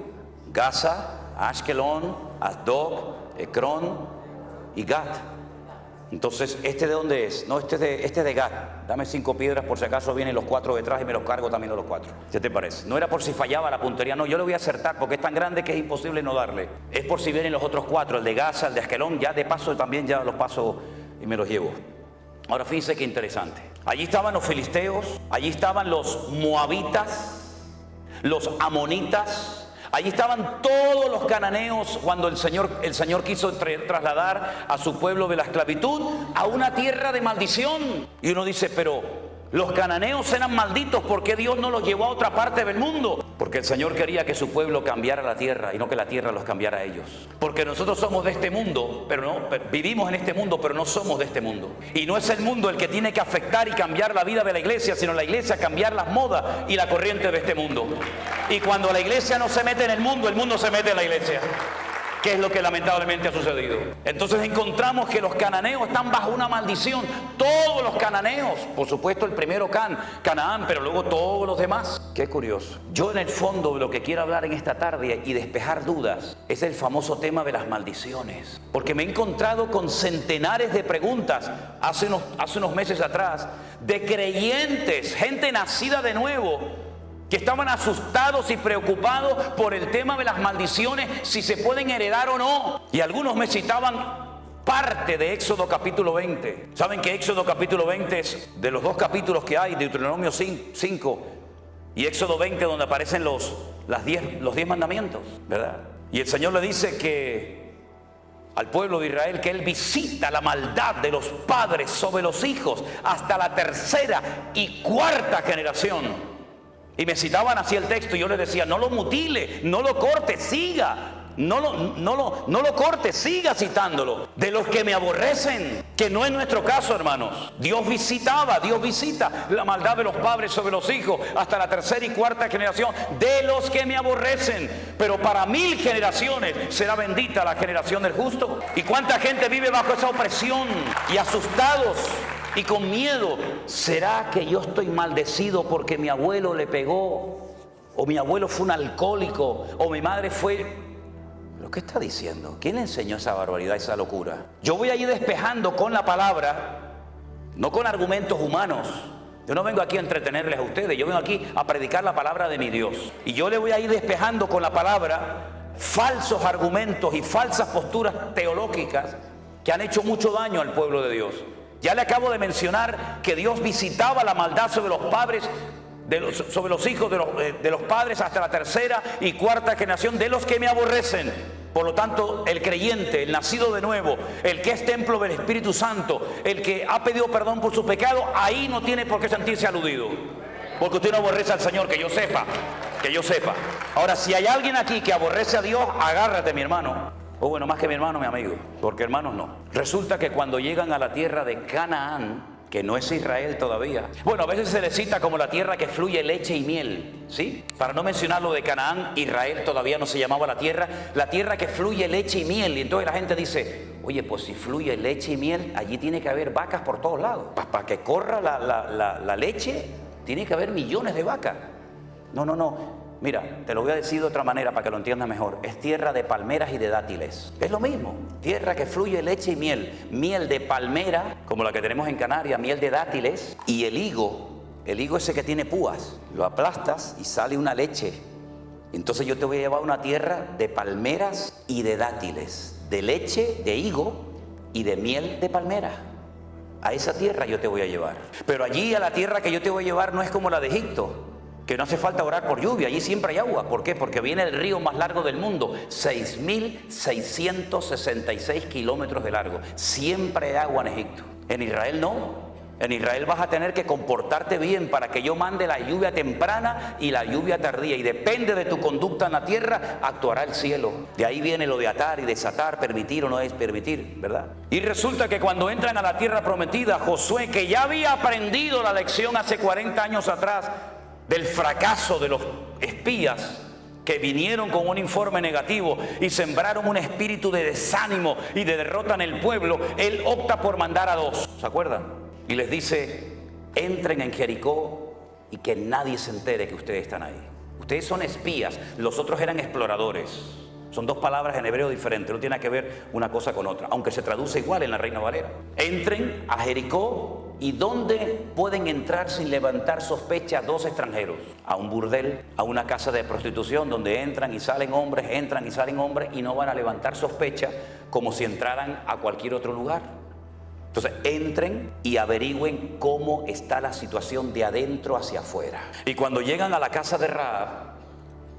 Gaza, Ashkelon, Asdod, Ecrón y Gat. Entonces, ¿este de dónde es? No, este es de Gat. Dame 5 piedras por si acaso vienen los 4 detrás y me los cargo también a los 4. ¿Qué te parece? No era por si fallaba la puntería, no, yo le voy a acertar porque es tan grande que es imposible no darle. Es por si vienen los otros 4, el de Gaza, el de Ashkelon, ya de paso también ya los paso y me los llevo. Ahora fíjense qué interesante. Allí estaban los filisteos, allí estaban los moabitas, los amonitas. Allí estaban todos los cananeos cuando el Señor quiso trasladar a su pueblo de la esclavitud a una tierra de maldición. Y uno dice: pero los cananeos eran malditos, ¿por qué Dios no los llevó a otra parte del mundo? Porque el Señor quería que su pueblo cambiara la tierra y no que la tierra los cambiara a ellos. Porque nosotros somos de este mundo, vivimos en este mundo, pero no somos de este mundo. Y no es el mundo el que tiene que afectar y cambiar la vida de la iglesia, sino la iglesia cambiar las modas y la corriente de este mundo. Y cuando la iglesia no se mete en el mundo se mete en la iglesia. ¿Qué es lo que lamentablemente ha sucedido? Entonces encontramos que los cananeos están bajo una maldición. Todos los cananeos, por supuesto el primero Canaán, pero luego todos los demás. Qué curioso. Yo en el fondo lo que quiero hablar en esta tarde y despejar dudas es el famoso tema de las maldiciones. Porque me he encontrado con centenares de preguntas hace unos meses atrás de creyentes, gente nacida de nuevo, que estaban asustados y preocupados por el tema de las maldiciones, si se pueden heredar o no. Y algunos me citaban parte de Éxodo capítulo 20. ¿Saben que Éxodo capítulo 20 es de los 2 capítulos que hay, Deuteronomio 5 y Éxodo 20, donde aparecen los 10 mandamientos, ¿verdad? Y el Señor le dice que al pueblo de Israel que Él visita la maldad de los padres sobre los hijos hasta la 3ª y 4ª generación. Y me citaban así el texto y yo les decía: no lo mutile, no lo corte, siga. No lo cortes, siga citándolo. De los que me aborrecen, que no es nuestro caso, hermanos. Dios visita la maldad de los padres sobre los hijos hasta la tercera y cuarta generación de los que me aborrecen. Pero para 1000 generaciones será bendita la generación del justo. ¿Y cuánta gente vive bajo esa opresión y asustados y con miedo? ¿Será que yo estoy maldecido porque mi abuelo le pegó? ¿O mi abuelo fue un alcohólico? ¿O mi madre fue...? ¿Pero qué está diciendo? ¿Quién le enseñó esa barbaridad, esa locura? Yo voy a ir despejando con la palabra, no con argumentos humanos. Yo no vengo aquí a entretenerles a ustedes, yo vengo aquí a predicar la palabra de mi Dios. Y yo le voy a ir despejando con la palabra falsos argumentos y falsas posturas teológicas que han hecho mucho daño al pueblo de Dios. Ya le acabo de mencionar que Dios visitaba la maldad sobre los padres, sobre los hijos de los padres hasta la tercera y cuarta generación de los que me aborrecen. Por lo tanto, el creyente, el nacido de nuevo, el que es templo del Espíritu Santo, el que ha pedido perdón por sus pecados, ahí no tiene por qué sentirse aludido, porque usted no aborrece al Señor, que yo sepa. Ahora, si hay alguien aquí que aborrece a Dios, agárrate, mi hermano. O bueno, más que mi hermano, mi amigo, porque hermanos no. Resulta que cuando llegan a la tierra de Canaán, que no es Israel todavía. Bueno, a veces se le cita como la tierra que fluye leche y miel, ¿sí? Para no mencionar lo de Canaán, Israel todavía no se llamaba la tierra que fluye leche y miel. Y entonces la gente dice, oye, pues si fluye leche y miel, allí tiene que haber vacas por todos lados. Para que corra la leche, tiene que haber millones de vacas. No. Mira, te lo voy a decir de otra manera para que lo entiendas mejor. Es tierra de palmeras y de dátiles. Es lo mismo. Tierra que fluye leche y miel. Miel de palmera, como la que tenemos en Canarias, miel de dátiles. Y el higo ese que tiene púas, lo aplastas y sale una leche. Entonces yo te voy a llevar a una tierra de palmeras y de dátiles. De leche, de higo y de miel de palmera. A esa tierra yo te voy a llevar. Pero allí a la tierra que yo te voy a llevar no es como la de Egipto, que no hace falta orar por lluvia, allí siempre hay agua. ¿Por qué? Porque viene el río más largo del mundo, 6.666 kilómetros de largo. Siempre hay agua en Egipto. En Israel no. En Israel vas a tener que comportarte bien para que yo mande la lluvia temprana y la lluvia tardía. Y depende de tu conducta en la tierra, actuará el cielo. De ahí viene lo de atar y desatar, permitir o no es permitir, ¿verdad? Y resulta que cuando entran a la tierra prometida, Josué, que ya había aprendido la lección hace 40 años atrás, del fracaso de los espías que vinieron con un informe negativo y sembraron un espíritu de desánimo y de derrota en el pueblo, él opta por mandar a 2, ¿se acuerdan? Y les dice, entren en Jericó y que nadie se entere que ustedes están ahí. Ustedes son espías, los otros eran exploradores. Son 2 palabras en hebreo diferentes, no tiene que ver una cosa con otra, aunque se traduce igual en la Reina Valera. Entren a Jericó. ¿Y dónde pueden entrar sin levantar sospecha 2 extranjeros? A un burdel, a una casa de prostitución donde entran y salen hombres y no van a levantar sospecha como si entraran a cualquier otro lugar. Entonces entren y averigüen cómo está la situación de adentro hacia afuera. Y cuando llegan a la casa de Rahab,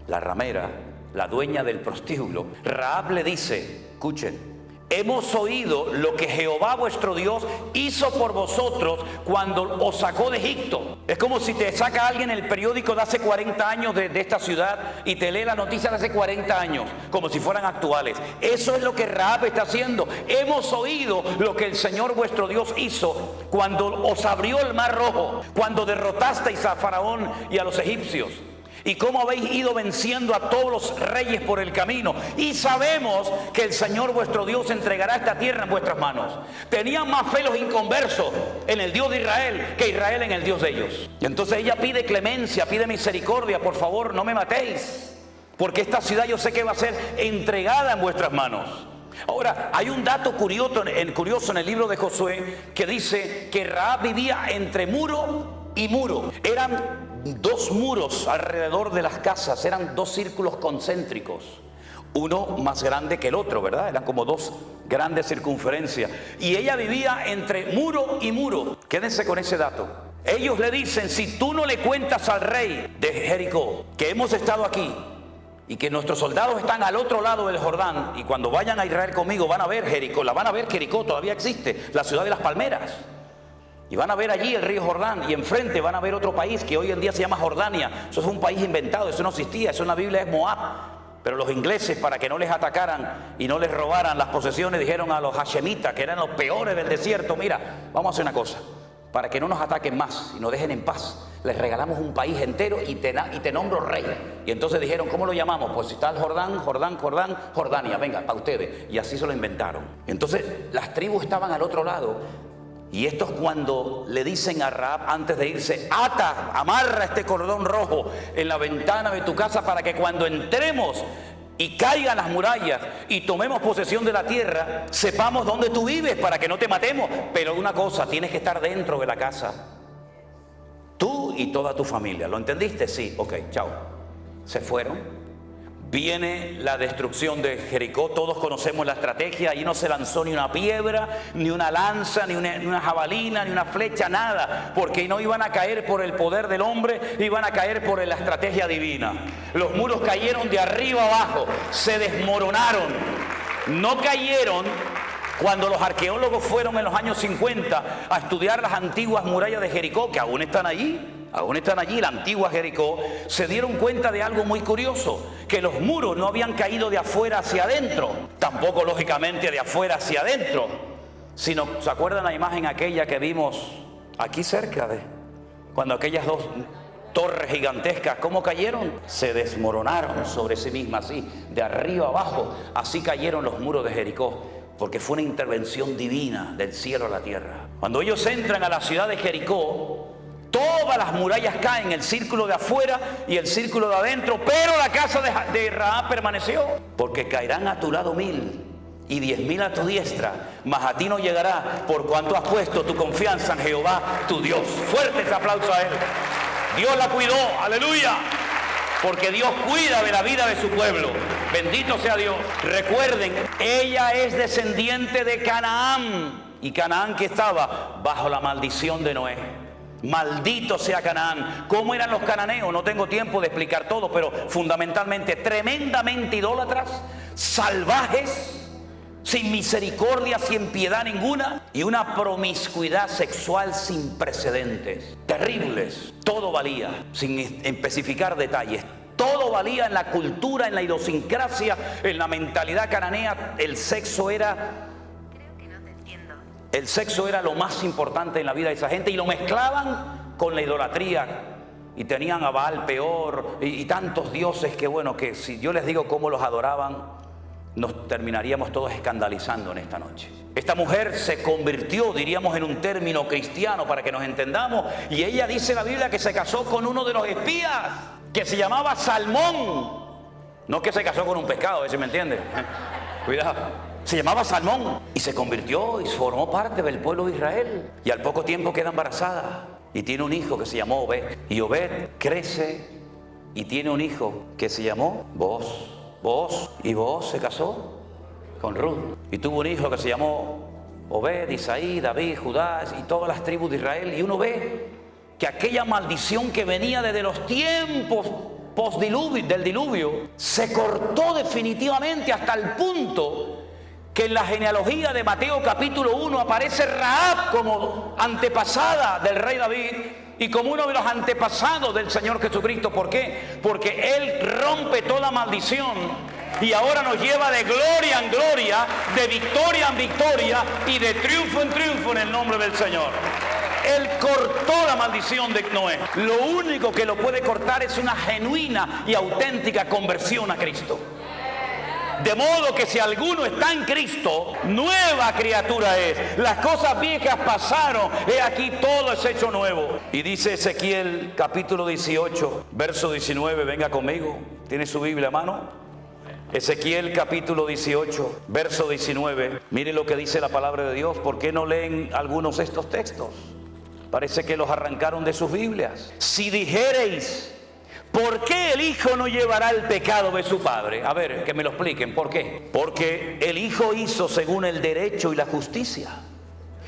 la ramera, la dueña del prostíbulo, Rahab le dice, escuchen, hemos oído lo que Jehová vuestro Dios hizo por vosotros cuando os sacó de Egipto. Es como si te saca alguien el periódico de hace 40 años de esta ciudad y te lee la noticia de hace 40 años, como si fueran actuales. Eso es lo que Rahab está haciendo. Hemos oído lo que el Señor vuestro Dios hizo cuando os abrió el mar rojo, cuando derrotasteis a Faraón y a los egipcios. Y cómo habéis ido venciendo a todos los reyes por el camino. Y sabemos que el Señor vuestro Dios entregará esta tierra en vuestras manos. Tenían más fe los inconversos en el Dios de Israel que Israel en el Dios de ellos. Y entonces ella pide clemencia, pide misericordia. Por favor, no me matéis, porque esta ciudad yo sé que va a ser entregada en vuestras manos. Ahora, hay un dato curioso en el libro de Josué que dice que Rahab vivía entre muro y muro. Eran 2 muros alrededor de las casas, eran 2 círculos concéntricos, uno más grande que el otro, ¿verdad? Eran como 2 grandes circunferencias. Y ella vivía entre muro y muro. Quédense con ese dato. Ellos le dicen, si tú no le cuentas al rey de Jericó que hemos estado aquí y que nuestros soldados están al otro lado del Jordán, y cuando vayan a Israel conmigo van a ver Jericó, Jericó todavía existe, la ciudad de las palmeras. Y van a ver allí el río Jordán, y enfrente van a ver otro país que hoy en día se llama Jordania. Eso es un país inventado, eso no existía, eso en la Biblia es Moab. Pero los ingleses, para que no les atacaran y no les robaran las posesiones, dijeron a los hashemitas, que eran los peores del desierto: mira, vamos a hacer una cosa, para que no nos ataquen más y nos dejen en paz, les regalamos un país entero y te nombro rey. Y entonces dijeron: ¿cómo lo llamamos? Pues si está el Jordania, venga, para ustedes. Y así se lo inventaron. Entonces las tribus estaban al otro lado. Y estos, cuando le dicen a Rahab antes de irse: amarra este cordón rojo en la ventana de tu casa para que cuando entremos y caigan las murallas y tomemos posesión de la tierra, sepamos dónde tú vives para que no te matemos. Pero una cosa, tienes que estar dentro de la casa, tú y toda tu familia. ¿Lo entendiste? Sí, ok, chao. Se fueron. Viene la destrucción de Jericó. Todos conocemos la estrategia. Allí no se lanzó ni una piedra, ni una lanza, ni una jabalina, ni una flecha, nada, porque no iban a caer por el poder del hombre, iban a caer por la estrategia divina. Los muros cayeron de arriba abajo, se desmoronaron. No cayeron cuando los arqueólogos fueron en los años 50 a estudiar las antiguas murallas de Jericó, que aún están allí, la antigua Jericó. Se dieron cuenta de algo muy curioso, que los muros no habían caído de afuera hacia adentro, tampoco lógicamente de afuera hacia adentro, sino, ¿se acuerdan la imagen aquella que vimos aquí cerca de cuando aquellas dos torres gigantescas, cómo cayeron? Se desmoronaron sobre sí mismas, así, de arriba abajo. Así cayeron los muros de Jericó, porque fue una intervención divina del cielo a la tierra. Cuando ellos entran a la ciudad de Jericó, todas las murallas caen, el círculo de afuera y el círculo de adentro, pero la casa de Rahab permaneció. Porque caerán a tu lado 1000 y 10.000 a tu diestra, mas a ti no llegará, por cuanto has puesto tu confianza en Jehová tu Dios. Fuerte ese aplauso a él. Dios la cuidó, aleluya, porque Dios cuida de la vida de su pueblo. Bendito sea Dios. Recuerden, ella es descendiente de Canaán, y Canaán, que estaba bajo la maldición de Noé. Maldito sea Canaán. ¿Cómo eran los cananeos? No tengo tiempo de explicar todo, pero fundamentalmente tremendamente idólatras, salvajes, sin misericordia, sin piedad ninguna, y una promiscuidad sexual sin precedentes, terribles. Todo valía, sin especificar detalles, todo valía en la cultura, en la idiosincrasia, en la mentalidad cananea. El sexo era lo más importante en la vida de esa gente, y lo mezclaban con la idolatría, y tenían a Baal Peor y tantos dioses que, bueno, que si yo les digo cómo los adoraban, nos terminaríamos todos escandalizando en esta noche. Esta mujer se convirtió, diríamos en un término cristiano para que nos entendamos, y ella dice en la Biblia que se casó con uno de los espías, que se llamaba Salmón. No que se casó con un pescado, a ver si me entiende. Cuidado. Se llamaba Salmón y se convirtió y formó parte del pueblo de Israel. Y al poco tiempo queda embarazada y tiene un hijo que se llamó Obed. Y Obed crece y tiene un hijo que se llamó Booz. Y Booz se casó con Ruth y tuvo un hijo que se llamó Obed, Isaí, David, Judá y todas las tribus de Israel. Y uno ve que aquella maldición que venía desde los tiempos del diluvio se cortó definitivamente, hasta el punto que en la genealogía de Mateo capítulo 1 aparece Rahab como antepasada del rey David y como uno de los antepasados del Señor Jesucristo. ¿Por qué? Porque Él rompe toda maldición y ahora nos lleva de gloria en gloria, de victoria en victoria y de triunfo en triunfo en el nombre del Señor. Él cortó la maldición de Noé. Lo único que lo puede cortar es una genuina y auténtica conversión a Cristo. De modo que si alguno está en Cristo, nueva criatura es. Las cosas viejas pasaron, he aquí todo es hecho nuevo. Y dice Ezequiel capítulo 18, verso 19, venga conmigo. ¿Tiene su Biblia a mano? Ezequiel capítulo 18, verso 19. Mire lo que dice la palabra de Dios. ¿Por qué no leen algunos de estos textos? Parece que los arrancaron de sus Biblias. Si dijereis: ¿por qué el hijo no llevará el pecado de su padre? A ver, que me lo expliquen. ¿Por qué? Porque el hijo hizo según el derecho y la justicia.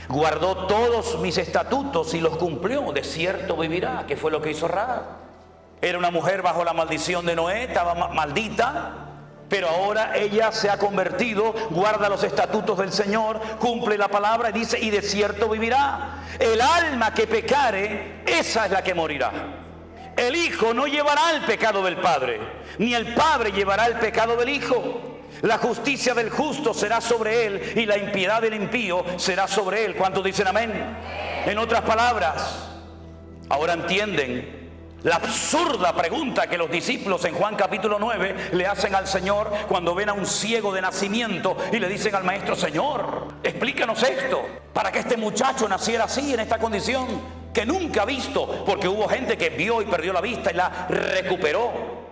Guardó todos mis estatutos y los cumplió. De cierto vivirá. ¿Qué fue lo que hizo Rahab? Era una mujer bajo la maldición de Noé, estaba maldita. Pero ahora ella se ha convertido, guarda los estatutos del Señor, cumple la palabra y dice: y de cierto vivirá. El alma que pecare, esa es la que morirá. El Hijo no llevará el pecado del Padre, ni el Padre llevará el pecado del Hijo. La justicia del justo será sobre él y la impiedad del impío será sobre él. ¿Cuántos dicen amén? En otras palabras, ahora entienden la absurda pregunta que los discípulos en Juan capítulo 9 le hacen al Señor cuando ven a un ciego de nacimiento y le dicen al maestro: Señor, explícanos esto, para que este muchacho naciera así, en esta condición que nunca ha visto, porque hubo gente que vio y perdió la vista y la recuperó.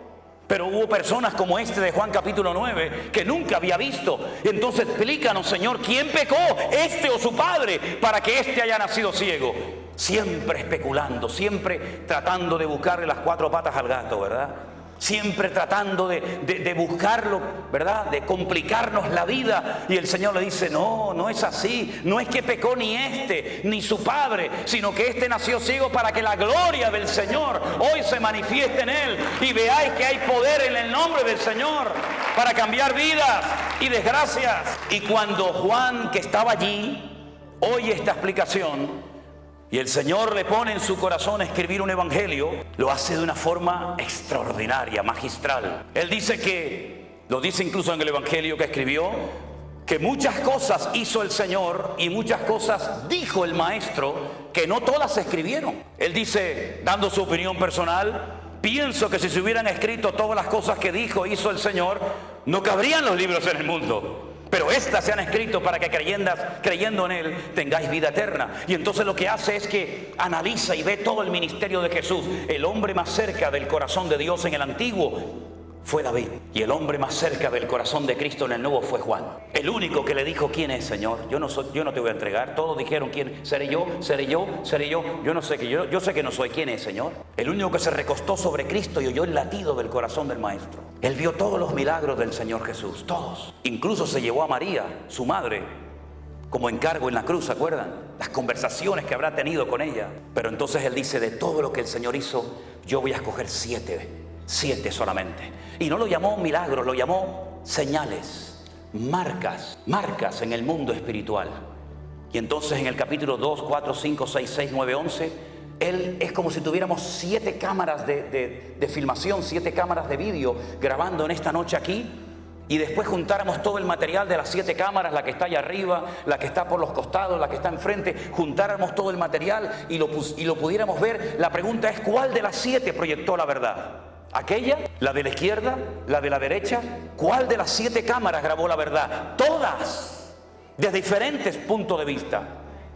Pero hubo personas como este de Juan capítulo 9 que nunca había visto. Entonces explícanos, Señor, ¿quién pecó, este o su padre, para que este haya nacido ciego? Siempre especulando, siempre tratando de buscarle las cuatro patas al gato, ¿verdad? Siempre tratando de buscarlo, ¿verdad? De complicarnos la vida. Y el Señor le dice: no, no es así. No es que pecó ni este, ni su padre, sino que este nació ciego para que la gloria del Señor hoy se manifieste en él. Y veáis que hay poder en el nombre del Señor para cambiar vidas y desgracias. Y cuando Juan, que estaba allí, oye esta explicación, y el Señor le pone en su corazón escribir un evangelio, lo hace de una forma extraordinaria, magistral. Él dice que, lo dice incluso en el evangelio que escribió, que muchas cosas hizo el Señor y muchas cosas dijo el Maestro, que no todas se escribieron. Él dice, dando su opinión personal: pienso que si se hubieran escrito todas las cosas que dijo, hizo el Señor, no cabrían los libros en el mundo. Pero estas se han escrito para que creyendo en Él tengáis vida eterna. Y entonces lo que hace es que analiza y ve todo el ministerio de Jesús. El hombre más cerca del corazón de Dios en el Antiguo fue David, y el hombre más cerca del corazón de Cristo en el Nuevo fue Juan. El único que le dijo: ¿quién es, Señor? Yo no te voy a entregar. Todos dijeron: ¿quién? ¿Seré yo? ¿Seré yo? ¿Seré yo? Yo no sé yo sé que no soy. ¿Quién es, Señor? El único que se recostó sobre Cristo y oyó el latido del corazón del Maestro. Él vio todos los milagros del Señor Jesús, todos. Incluso se llevó a María, su madre, como encargo en la cruz, ¿se acuerdan? Las conversaciones que habrá tenido con ella. Pero entonces él dice: de todo lo que el Señor hizo, yo voy a escoger 7 solamente. Y no lo llamó milagros, lo llamó señales, marcas en el mundo espiritual. Y entonces en el capítulo 2, 4, 5, 6, 6, 9, 11, él es como si tuviéramos 7 cámaras de filmación, 7 cámaras de vídeo grabando en esta noche aquí. Y después juntáramos todo el material de las 7 cámaras, la que está allá arriba, la que está por los costados, la que está enfrente, juntáramos todo el material y lo pudiéramos ver. La pregunta es: ¿cuál de las 7 proyectó la verdad? ¿Aquella? ¿La de la izquierda? ¿La de la derecha? ¿Cuál de las 7 cámaras grabó la verdad? Todas, desde diferentes puntos de vista.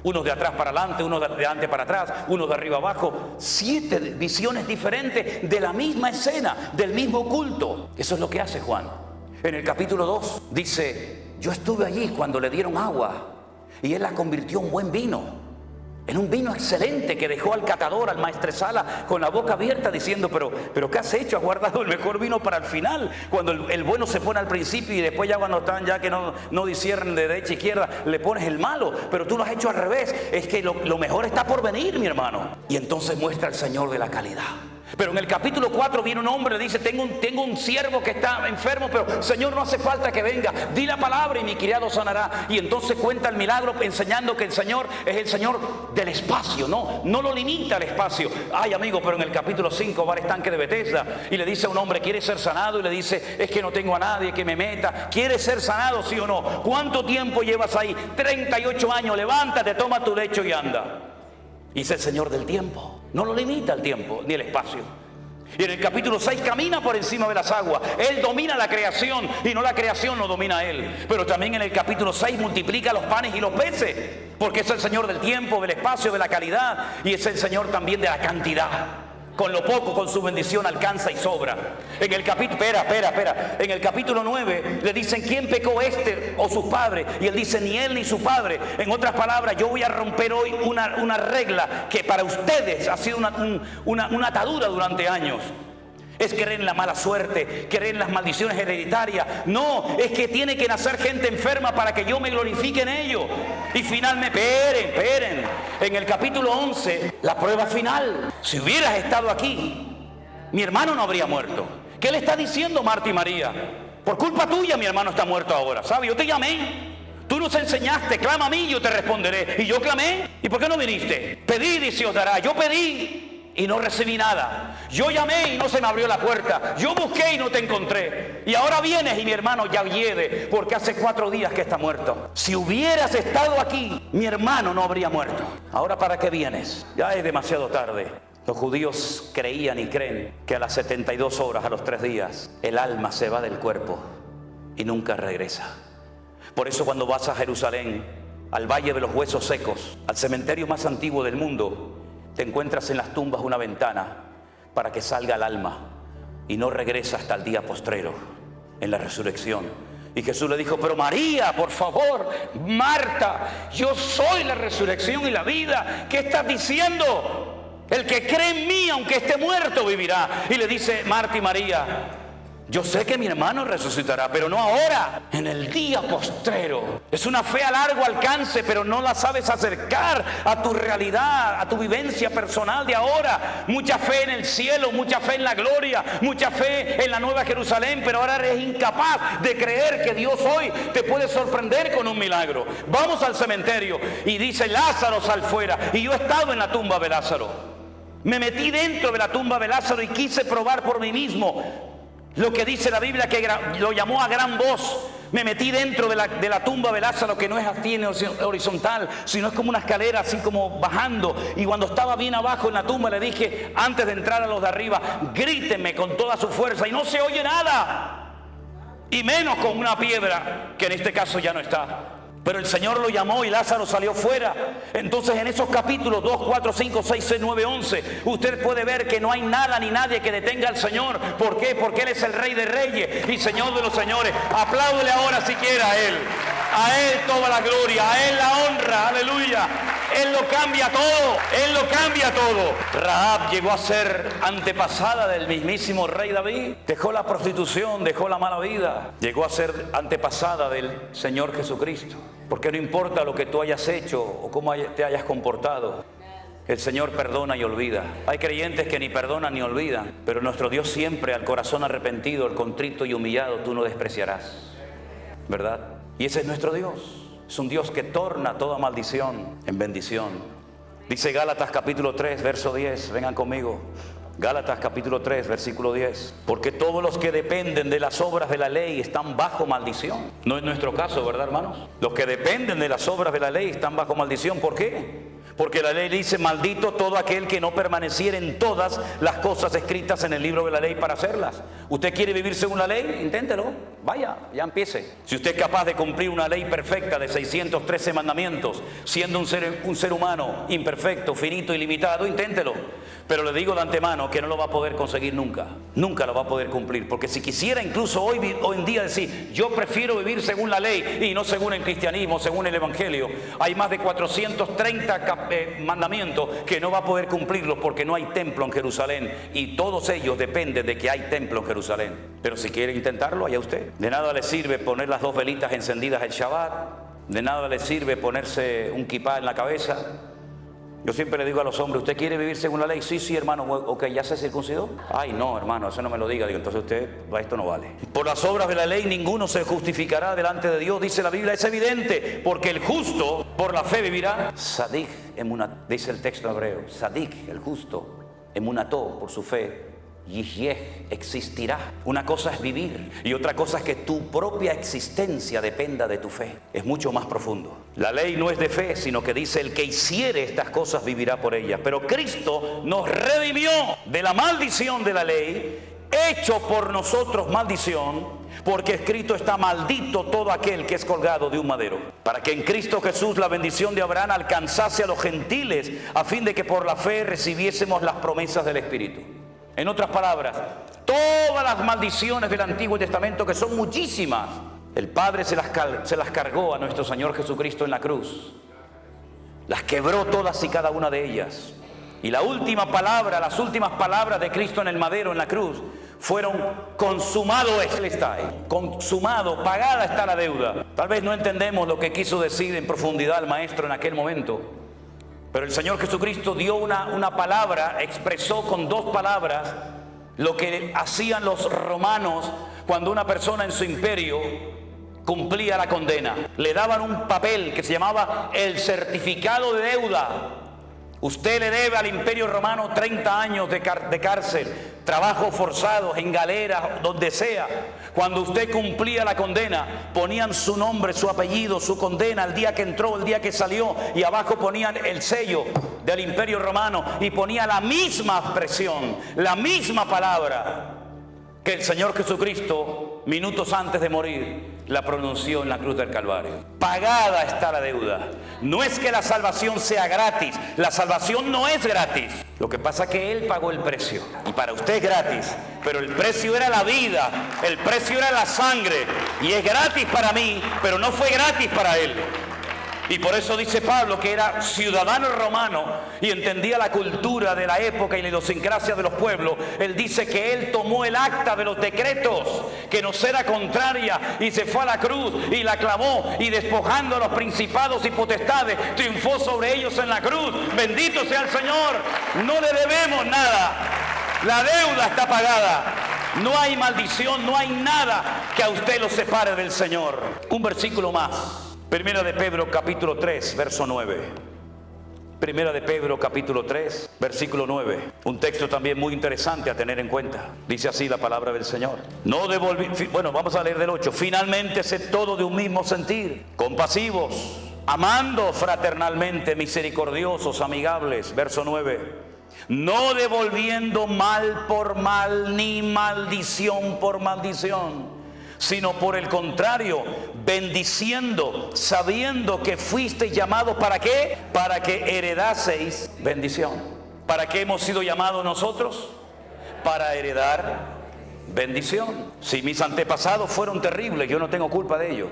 Unos de atrás para adelante, unos de adelante para atrás, unos de arriba abajo. 7 visiones diferentes de la misma escena, del mismo culto. Eso es lo que hace Juan. En el capítulo 2 dice: yo estuve allí cuando le dieron agua y él la convirtió en buen vino, en un vino excelente, que dejó al catador, al maestresala, con la boca abierta diciendo: pero ¿qué has hecho? Has guardado el mejor vino para el final, cuando el bueno se pone al principio y después ya cuando están ya que no disciernen de derecha a izquierda, le pones el malo. Pero tú lo has hecho al revés. Es que lo mejor está por venir, mi hermano. Y entonces muestra el Señor de la calidad. Pero en el capítulo 4 viene un hombre y le dice: tengo un siervo que está enfermo, pero Señor, no hace falta que venga, di la palabra y mi criado sanará. Y entonces cuenta el milagro enseñando que el Señor es el Señor del espacio, no lo limita al espacio. Ay, amigo, pero en el capítulo 5 va al estanque de Betesda y le dice a un hombre: ¿quiere ser sanado? Y le dice: es que no tengo a nadie que me meta. ¿Quieres ser sanado, sí o no? ¿Cuánto tiempo llevas ahí? 38 años, levántate, toma tu lecho y anda. Y es el Señor del tiempo. No lo limita el tiempo ni el espacio. Y en el capítulo 6 camina por encima de las aguas. Él domina la creación y no la creación lo domina a él. Pero también en el capítulo 6 multiplica los panes y los peces, porque es el Señor del tiempo, del espacio, de la calidad, y es el Señor también de la cantidad. Con lo poco, con su bendición alcanza y sobra. En el capítulo, En el capítulo 9 le dicen: ¿quién pecó, este o sus padres? Y él dice: ni él ni su padre. En otras palabras, yo voy a romper hoy una regla que para ustedes ha sido una atadura durante años. Es creer en la mala suerte, creer en las maldiciones hereditarias. No, es que tiene que nacer gente enferma para que yo me glorifique en ello. Y finalmente, esperen. En el capítulo 11, la prueba final. Si hubieras estado aquí, mi hermano no habría muerto. ¿Qué le está diciendo Marta y María? Por culpa tuya mi hermano está muerto ahora. ¿Sabes? Yo te llamé. Tú nos enseñaste: clama a mí y yo te responderé. Y yo clamé. ¿Y por qué no viniste? Pedid y se os dará. Yo pedí y no recibí nada. Yo llamé y no se me abrió la puerta. Yo busqué y no te encontré. Y ahora vienes y mi hermano ya hiede porque hace 4 días que está muerto. Si hubieras estado aquí, mi hermano no habría muerto. Ahora, ¿para qué vienes? Ya es demasiado tarde. Los judíos creían y creen que a las 72 horas, a los 3 días, el alma se va del cuerpo y nunca regresa. Por eso cuando vas a Jerusalén, al Valle de los Huesos Secos, al cementerio más antiguo del mundo, te encuentras en las tumbas una ventana para que salga el alma y no regresa hasta el día postrero, en la resurrección. Y Jesús le dijo: pero María, por favor, Marta, yo soy la resurrección y la vida. ¿Qué estás diciendo? El que cree en mí, aunque esté muerto, vivirá. Y le dice Marta y María: yo sé que mi hermano resucitará, pero no ahora, en el día postrero. Es una fe a largo alcance, pero no la sabes acercar a tu realidad, a tu vivencia personal de ahora. Mucha fe en el cielo, mucha fe en la gloria, mucha fe en la nueva Jerusalén, pero ahora eres incapaz de creer que Dios hoy te puede sorprender con un milagro. Vamos al cementerio y dice: Lázaro, sal fuera. Y yo he estado en la tumba de Lázaro. Me metí dentro de la tumba de Lázaro y quise probar por mí mismo lo que dice la Biblia, que lo llamó a gran voz. Me metí dentro de la tumba de Lázaro, que no es así en horizontal, sino es como una escalera así como bajando. Y cuando estaba bien abajo en la tumba le dije, antes de entrar a los de arriba: grítenme con toda su fuerza. Y no se oye nada, y menos con una piedra, que en este caso ya no está. Pero el Señor lo llamó y Lázaro salió fuera. Entonces en esos capítulos 2, 4, 5, 6, 6, 9, 11, usted puede ver que no hay nada ni nadie que detenga al Señor. ¿Por qué? Porque Él es el Rey de Reyes y Señor de los Señores. Apláudele ahora si quiere a Él. A Él toda la gloria, a Él la honra, aleluya. Él lo cambia todo, Él lo cambia todo. Rahab llegó a ser antepasada del mismísimo rey David. Dejó la prostitución, dejó la mala vida. Llegó a ser antepasada del Señor Jesucristo. Porque no importa lo que tú hayas hecho o cómo te hayas comportado, el Señor perdona y olvida. Hay creyentes que ni perdonan ni olvidan, pero nuestro Dios siempre, al corazón arrepentido, al contrito y humillado, tú no despreciarás, ¿verdad? Y ese es nuestro Dios. Es un Dios que torna toda maldición en bendición. Dice Gálatas capítulo 3, verso 10. Vengan conmigo. Gálatas capítulo 3, versículo 10. Porque todos los que dependen de las obras de la ley están bajo maldición. No es nuestro caso, ¿verdad, hermanos? Los que dependen de las obras de la ley están bajo maldición. ¿Por qué? Porque la ley dice: maldito todo aquel que no permaneciera en todas las cosas escritas en el libro de la ley para hacerlas. ¿Usted quiere vivir según la ley? Inténtelo. Vaya, ya empiece. Si usted es capaz de cumplir una ley perfecta de 613 mandamientos, siendo un ser humano imperfecto, finito y limitado, inténtelo. Pero le digo de antemano que no lo va a poder conseguir nunca. Nunca lo va a poder cumplir. Porque si quisiera incluso hoy en día decir: yo prefiero vivir según la ley y no según el cristianismo, según el evangelio, hay más de 430 mandamientos que no va a poder cumplirlos porque no hay templo en Jerusalén. Y todos ellos dependen de que hay templo en Jerusalén. Pero si quiere intentarlo, allá usted. De nada le sirve poner las 2 velitas encendidas el Shabbat. De nada le sirve ponerse un kipá en la cabeza. Yo siempre le digo a los hombres: ¿usted quiere vivir según la ley? Sí, sí, hermano. Ok, ¿ya se circuncidó? Ay, no, hermano, eso no me lo diga. Digo, entonces usted, esto no vale. Por las obras de la ley ninguno se justificará delante de Dios, dice la Biblia. Es evidente, porque el justo por la fe vivirá. Sadik emunat, dice el texto hebreo. Sadik, el justo, emunató, por su fe, Yishyeh, existirá. Una cosa es vivir y otra cosa es que tu propia existencia dependa de tu fe. Es mucho más profundo. La ley no es de fe, sino que dice: el que hiciere estas cosas vivirá por ellas. Pero Cristo nos redimió de la maldición de la ley, hecho por nosotros maldición, porque escrito está: maldito todo aquel que es colgado de un madero. Para que en Cristo Jesús la bendición de Abraham alcanzase a los gentiles, a fin de que por la fe recibiésemos las promesas del Espíritu. En otras palabras, todas las maldiciones del Antiguo Testamento, que son muchísimas, el Padre se las cargó a nuestro Señor Jesucristo en la cruz. Las quebró todas y cada una de ellas. Y las últimas palabras de Cristo en el madero, en la cruz, fueron: consumado es, Él está ahí, consumado, pagada está la deuda. Tal vez no entendemos lo que quiso decir en profundidad el Maestro en aquel momento, pero el Señor Jesucristo dio una palabra, expresó con 2 palabras lo que hacían los romanos cuando una persona en su imperio cumplía la condena. Le daban un papel que se llamaba el certificado de deuda. Usted le debe al Imperio Romano 30 años de cárcel, trabajos forzados, en galeras, donde sea. Cuando usted cumplía la condena, ponían su nombre, su apellido, su condena, el día que entró, el día que salió, y abajo ponían el sello del Imperio Romano y ponía la misma expresión, la misma palabra que el Señor Jesucristo, minutos antes de morir, la pronunció en la cruz del Calvario. Pagada está la deuda. No es que la salvación sea gratis, la salvación no es gratis. Lo que pasa es que Él pagó el precio, y para usted es gratis, pero el precio era la vida, el precio era la sangre, y es gratis para mí, pero no fue gratis para Él. Y por eso dice Pablo que era ciudadano romano y entendía la cultura de la época y la idiosincrasia de los pueblos. Él dice que él tomó el acta de los decretos que nos era contraria y se fue a la cruz y la clavó, y despojando a los principados y potestades triunfó sobre ellos en la cruz. Bendito sea el Señor. No le debemos nada. La deuda está pagada. No hay maldición, no hay nada que a usted lo separe del Señor. Un versículo más. Primera de Pedro capítulo 3, verso 9. Primera de Pedro capítulo 3, versículo 9. Un texto también muy interesante a tener en cuenta. Dice así la palabra del Señor. Bueno, vamos a leer del 8. Finalmente, sed todo de un mismo sentir, compasivos, amando fraternalmente, misericordiosos, amigables. Verso 9. No devolviendo mal por mal, ni maldición por maldición, sino por el contrario, bendiciendo, sabiendo que fuisteis llamados, ¿para qué? Para que heredaseis bendición. ¿Para qué hemos sido llamados nosotros? Para heredar bendición. Si mis antepasados fueron terribles, yo no tengo culpa de ello.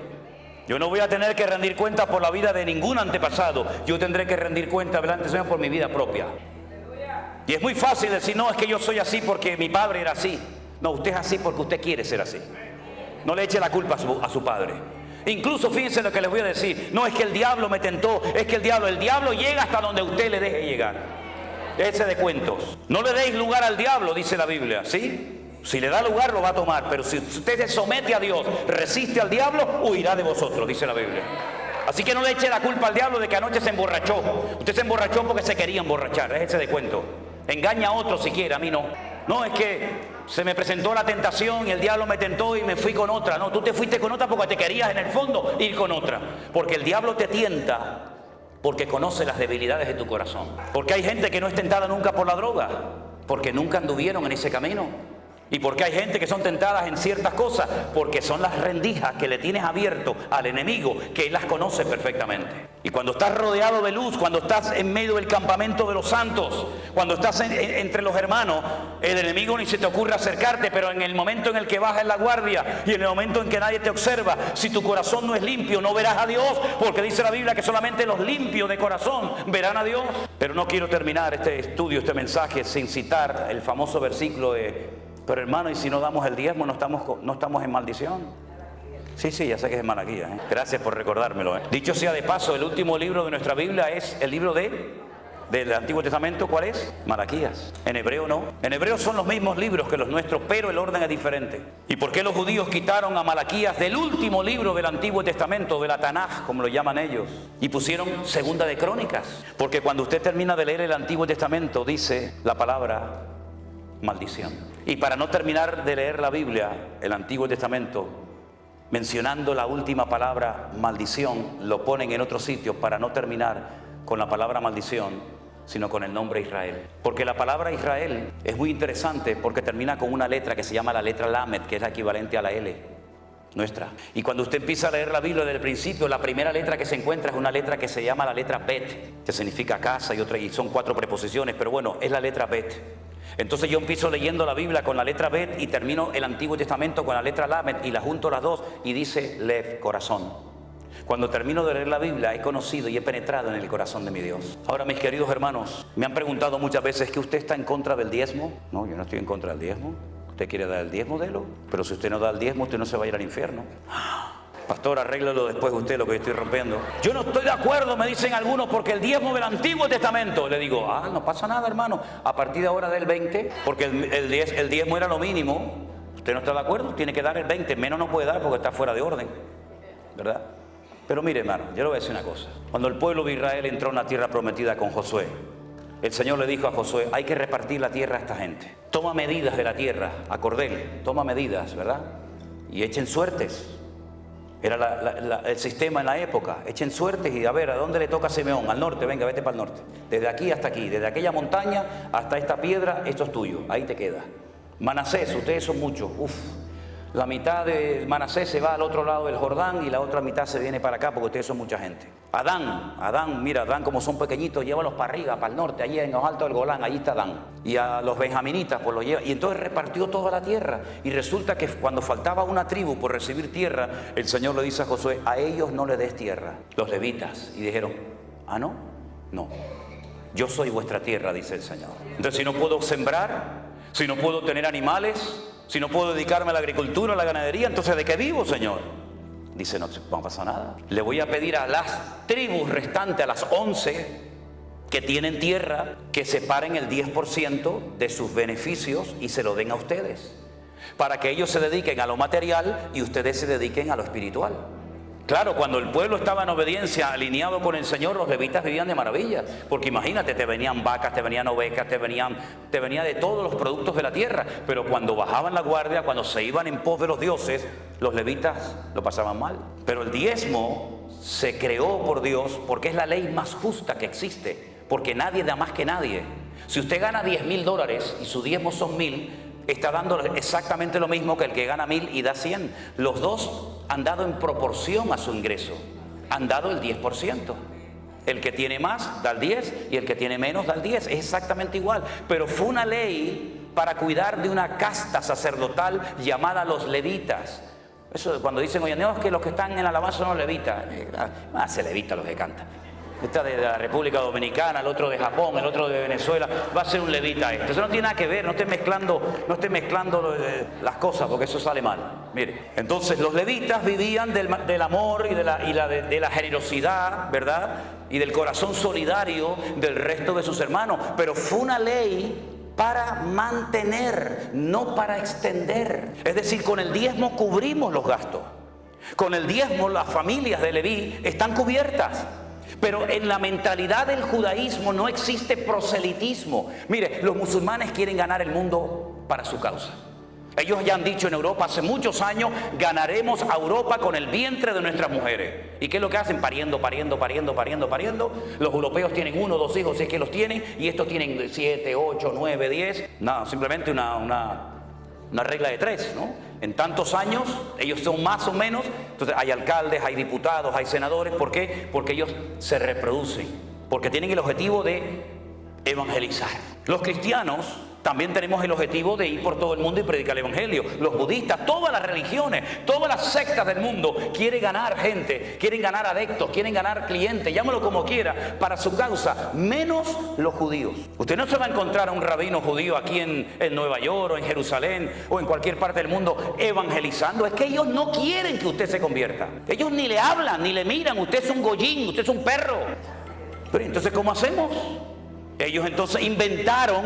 Yo no voy a tener que rendir cuenta por la vida de ningún antepasado. Yo tendré que rendir cuenta delante del Señor por mi vida propia. Y es muy fácil decir, no, es que yo soy así porque mi padre era así. No, usted es así porque usted quiere ser así. No le eche la culpa a su padre. Incluso fíjense lo que les voy a decir. No es que el diablo me tentó, es que el diablo llega hasta donde usted le deje llegar. Déjese de cuentos. No le deis lugar al diablo, dice la Biblia, ¿sí? Si le da lugar lo va a tomar, pero si usted se somete a Dios, resiste al diablo, huirá de vosotros, dice la Biblia. Así que no le eche la culpa al diablo de que anoche se emborrachó. Usted se emborrachó porque se quería emborrachar, déjese de cuento. Engaña a otro si quiere, a mí no. No, es que se me presentó la tentación y el diablo me tentó y me fui con otra. No, tú te fuiste con otra porque te querías en el fondo ir con otra. Porque el diablo te tienta porque conoce las debilidades de tu corazón. Porque hay gente que no es tentada nunca por la droga, porque nunca anduvieron en ese camino. Y porque hay gente que son tentadas en ciertas cosas, porque son las rendijas que le tienes abierto al enemigo, que él las conoce perfectamente. Y cuando estás rodeado de luz, cuando estás en medio del campamento de los santos, cuando estás entre los hermanos, el enemigo ni se te ocurre acercarte, pero en el momento en el que bajas la guardia y en el momento en que nadie te observa, si tu corazón no es limpio, no verás a Dios, porque dice la Biblia que solamente los limpios de corazón verán a Dios. Pero no quiero terminar este estudio, este mensaje, sin citar el famoso versículo de: pero hermano, ¿y si no damos el diezmo, no estamos en maldición? Sí, ya sé que es en Malaquías, ¿eh? Gracias por recordármelo, ¿eh? Dicho sea de paso, el último libro de nuestra Biblia es el libro del Antiguo Testamento. ¿Cuál es? Malaquías. En hebreo no. En hebreo son los mismos libros que los nuestros, pero el orden es diferente. ¿Y por qué los judíos quitaron a Malaquías del último libro del Antiguo Testamento, de la Tanaj, como lo llaman ellos, y pusieron Segunda de Crónicas? Porque cuando usted termina de leer el Antiguo Testamento, dice la palabra maldición. Y para no terminar de leer la Biblia, el Antiguo Testamento, mencionando la última palabra maldición, lo ponen en otro sitio para no terminar con la palabra maldición, sino con el nombre Israel. Porque la palabra Israel es muy interesante porque termina con una letra que se llama la letra Lamed, que es la equivalente a la L nuestra. Y cuando usted empieza a leer la Biblia desde el principio, la primera letra que se encuentra es una letra que se llama la letra Bet, que significa casa, y son 4 preposiciones, pero bueno, es la letra Bet. Entonces yo empiezo leyendo la Biblia con la letra Bet y termino el Antiguo Testamento con la letra Lamed y la junto las dos y dice Lev, corazón. Cuando termino de leer la Biblia he conocido y he penetrado en el corazón de mi Dios. Ahora, mis queridos hermanos, me han preguntado muchas veces que usted está en contra del diezmo. No, yo no estoy en contra del diezmo. Usted quiere dar el diezmo, délo. Pero si usted no da el diezmo, usted no se va a ir al infierno. Pastor, arréglalo después usted lo que estoy rompiendo. Yo no estoy de acuerdo, me dicen algunos, porque el diezmo del Antiguo Testamento. Le digo, no pasa nada, hermano. A partir de ahora del 20, porque el diezmo era lo mínimo. ¿Usted no está de acuerdo? Tiene que dar el 20. Menos no puede dar porque está fuera de orden, ¿verdad? Pero mire, hermano, yo le voy a decir una cosa. Cuando el pueblo de Israel entró en la tierra prometida con Josué, el Señor le dijo a Josué, hay que repartir la tierra a esta gente. Toma medidas de la tierra, a cordel, toma medidas, ¿verdad? Y echen suertes. Era el sistema en la época. Echen suertes y a ver, ¿a dónde le toca a Simeón? Al norte, venga, vete para el norte. Desde aquí hasta aquí, desde aquella montaña hasta esta piedra, esto es tuyo, ahí te queda. Manasés, ustedes son muchos, la mitad de Manasés se va al otro lado del Jordán y la otra mitad se viene para acá porque ustedes son mucha gente. Adán, mira, Adán como son pequeñitos, llévalos para arriba, para el norte, allí en los altos del Golán, allí está Adán. Y a los benjaminitas pues los lleva, y entonces repartió toda la tierra. Y resulta que cuando faltaba una tribu por recibir tierra, el Señor le dice a Josué, a ellos no le des tierra, los levitas. Y dijeron, ¿ah no? No, yo soy vuestra tierra, dice el Señor. Entonces si no puedo sembrar, si no puedo tener animales, si no puedo dedicarme a la agricultura, a la ganadería, entonces ¿de qué vivo, Señor? Dice, no pasa nada. Le voy a pedir a las tribus restantes, a las 11 que tienen tierra, que separen el 10% de sus beneficios y se lo den a ustedes, para que ellos se dediquen a lo material y ustedes se dediquen a lo espiritual. Claro, cuando el pueblo estaba en obediencia, alineado con el Señor, los levitas vivían de maravilla. Porque imagínate, te venían vacas, te venían ovejas, te venía de todos los productos de la tierra. Pero cuando bajaban la guardia, cuando se iban en pos de los dioses, los levitas lo pasaban mal. Pero el diezmo se creó por Dios porque es la ley más justa que existe. Porque nadie da más que nadie. Si usted gana $10,000 y su diezmo son 1,000, está dando exactamente lo mismo que el que gana 1,000 y da 100. Los dos han dado en proporción a su ingreso. Han dado el 10%. El que tiene más da el 10 y el que tiene menos da el 10. Es exactamente igual. Pero fue una ley para cuidar de una casta sacerdotal llamada los levitas. Eso cuando dicen, oye, no, es que los que están en la alabanza son los levitas. Se levita los que cantan. Esta de la República Dominicana, el otro de Japón, el otro de Venezuela, va a ser un levita esto. Eso no tiene nada que ver, no esté mezclando las cosas, porque eso sale mal. Mire, entonces los levitas vivían del amor y de la generosidad, ¿verdad? Y del corazón solidario del resto de sus hermanos. Pero fue una ley para mantener, no para extender. Es decir, con el diezmo cubrimos los gastos. Con el diezmo las familias de Leví están cubiertas. Pero en la mentalidad del judaísmo no existe proselitismo. Mire, los musulmanes quieren ganar el mundo para su causa. Ellos ya han dicho en Europa hace muchos años, ganaremos a Europa con el vientre de nuestras mujeres. ¿Y qué es lo que hacen? Pariendo. Los europeos tienen 1 o 2 hijos, si es que los tienen, y estos tienen 7, 8, 9, 10. Nada, simplemente una regla de 3, ¿no? En tantos años, ellos son más o menos, entonces hay alcaldes, hay diputados, hay senadores. ¿Por qué? Porque ellos se reproducen, porque tienen el objetivo de evangelizar. Los cristianos también tenemos el objetivo de ir por todo el mundo y predicar el evangelio. Los budistas, todas las religiones, todas las sectas del mundo quieren ganar gente, quieren ganar adeptos, quieren ganar clientes, llámalo como quiera, para su causa, menos los judíos. Usted no se va a encontrar a un rabino judío aquí en Nueva York o en Jerusalén o en cualquier parte del mundo evangelizando. Es que ellos no quieren que usted se convierta. Ellos ni le hablan, ni le miran. Usted es un goyín, usted es un perro. Pero entonces, ¿cómo hacemos? Ellos entonces inventaron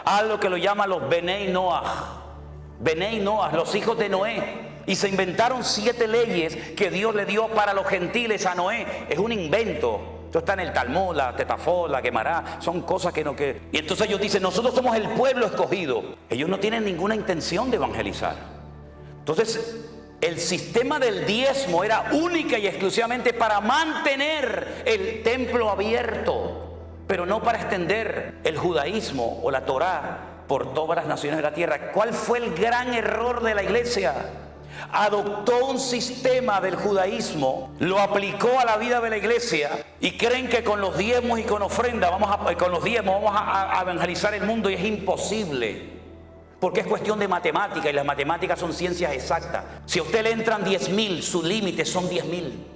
algo que lo llaman los Benei Noah, los hijos de Noé. Y se inventaron 7 leyes que Dios le dio para los gentiles a Noé. Es un invento. Esto está en el Talmud, la Tetafot, la Gemara. Son cosas que no... Y entonces ellos dicen, nosotros somos el pueblo escogido. Ellos no tienen ninguna intención de evangelizar. Entonces, el sistema del diezmo era única y exclusivamente para mantener el templo abierto, pero no para extender el judaísmo o la Torá por todas las naciones de la tierra. ¿Cuál fue el gran error de la iglesia? Adoptó un sistema del judaísmo, lo aplicó a la vida de la iglesia y creen que con los diezmos y con ofrenda vamos a evangelizar el mundo, y es imposible. Porque es cuestión de matemática, y las matemáticas son ciencias exactas. Si a usted le entran 10,000, su límite son 10,000.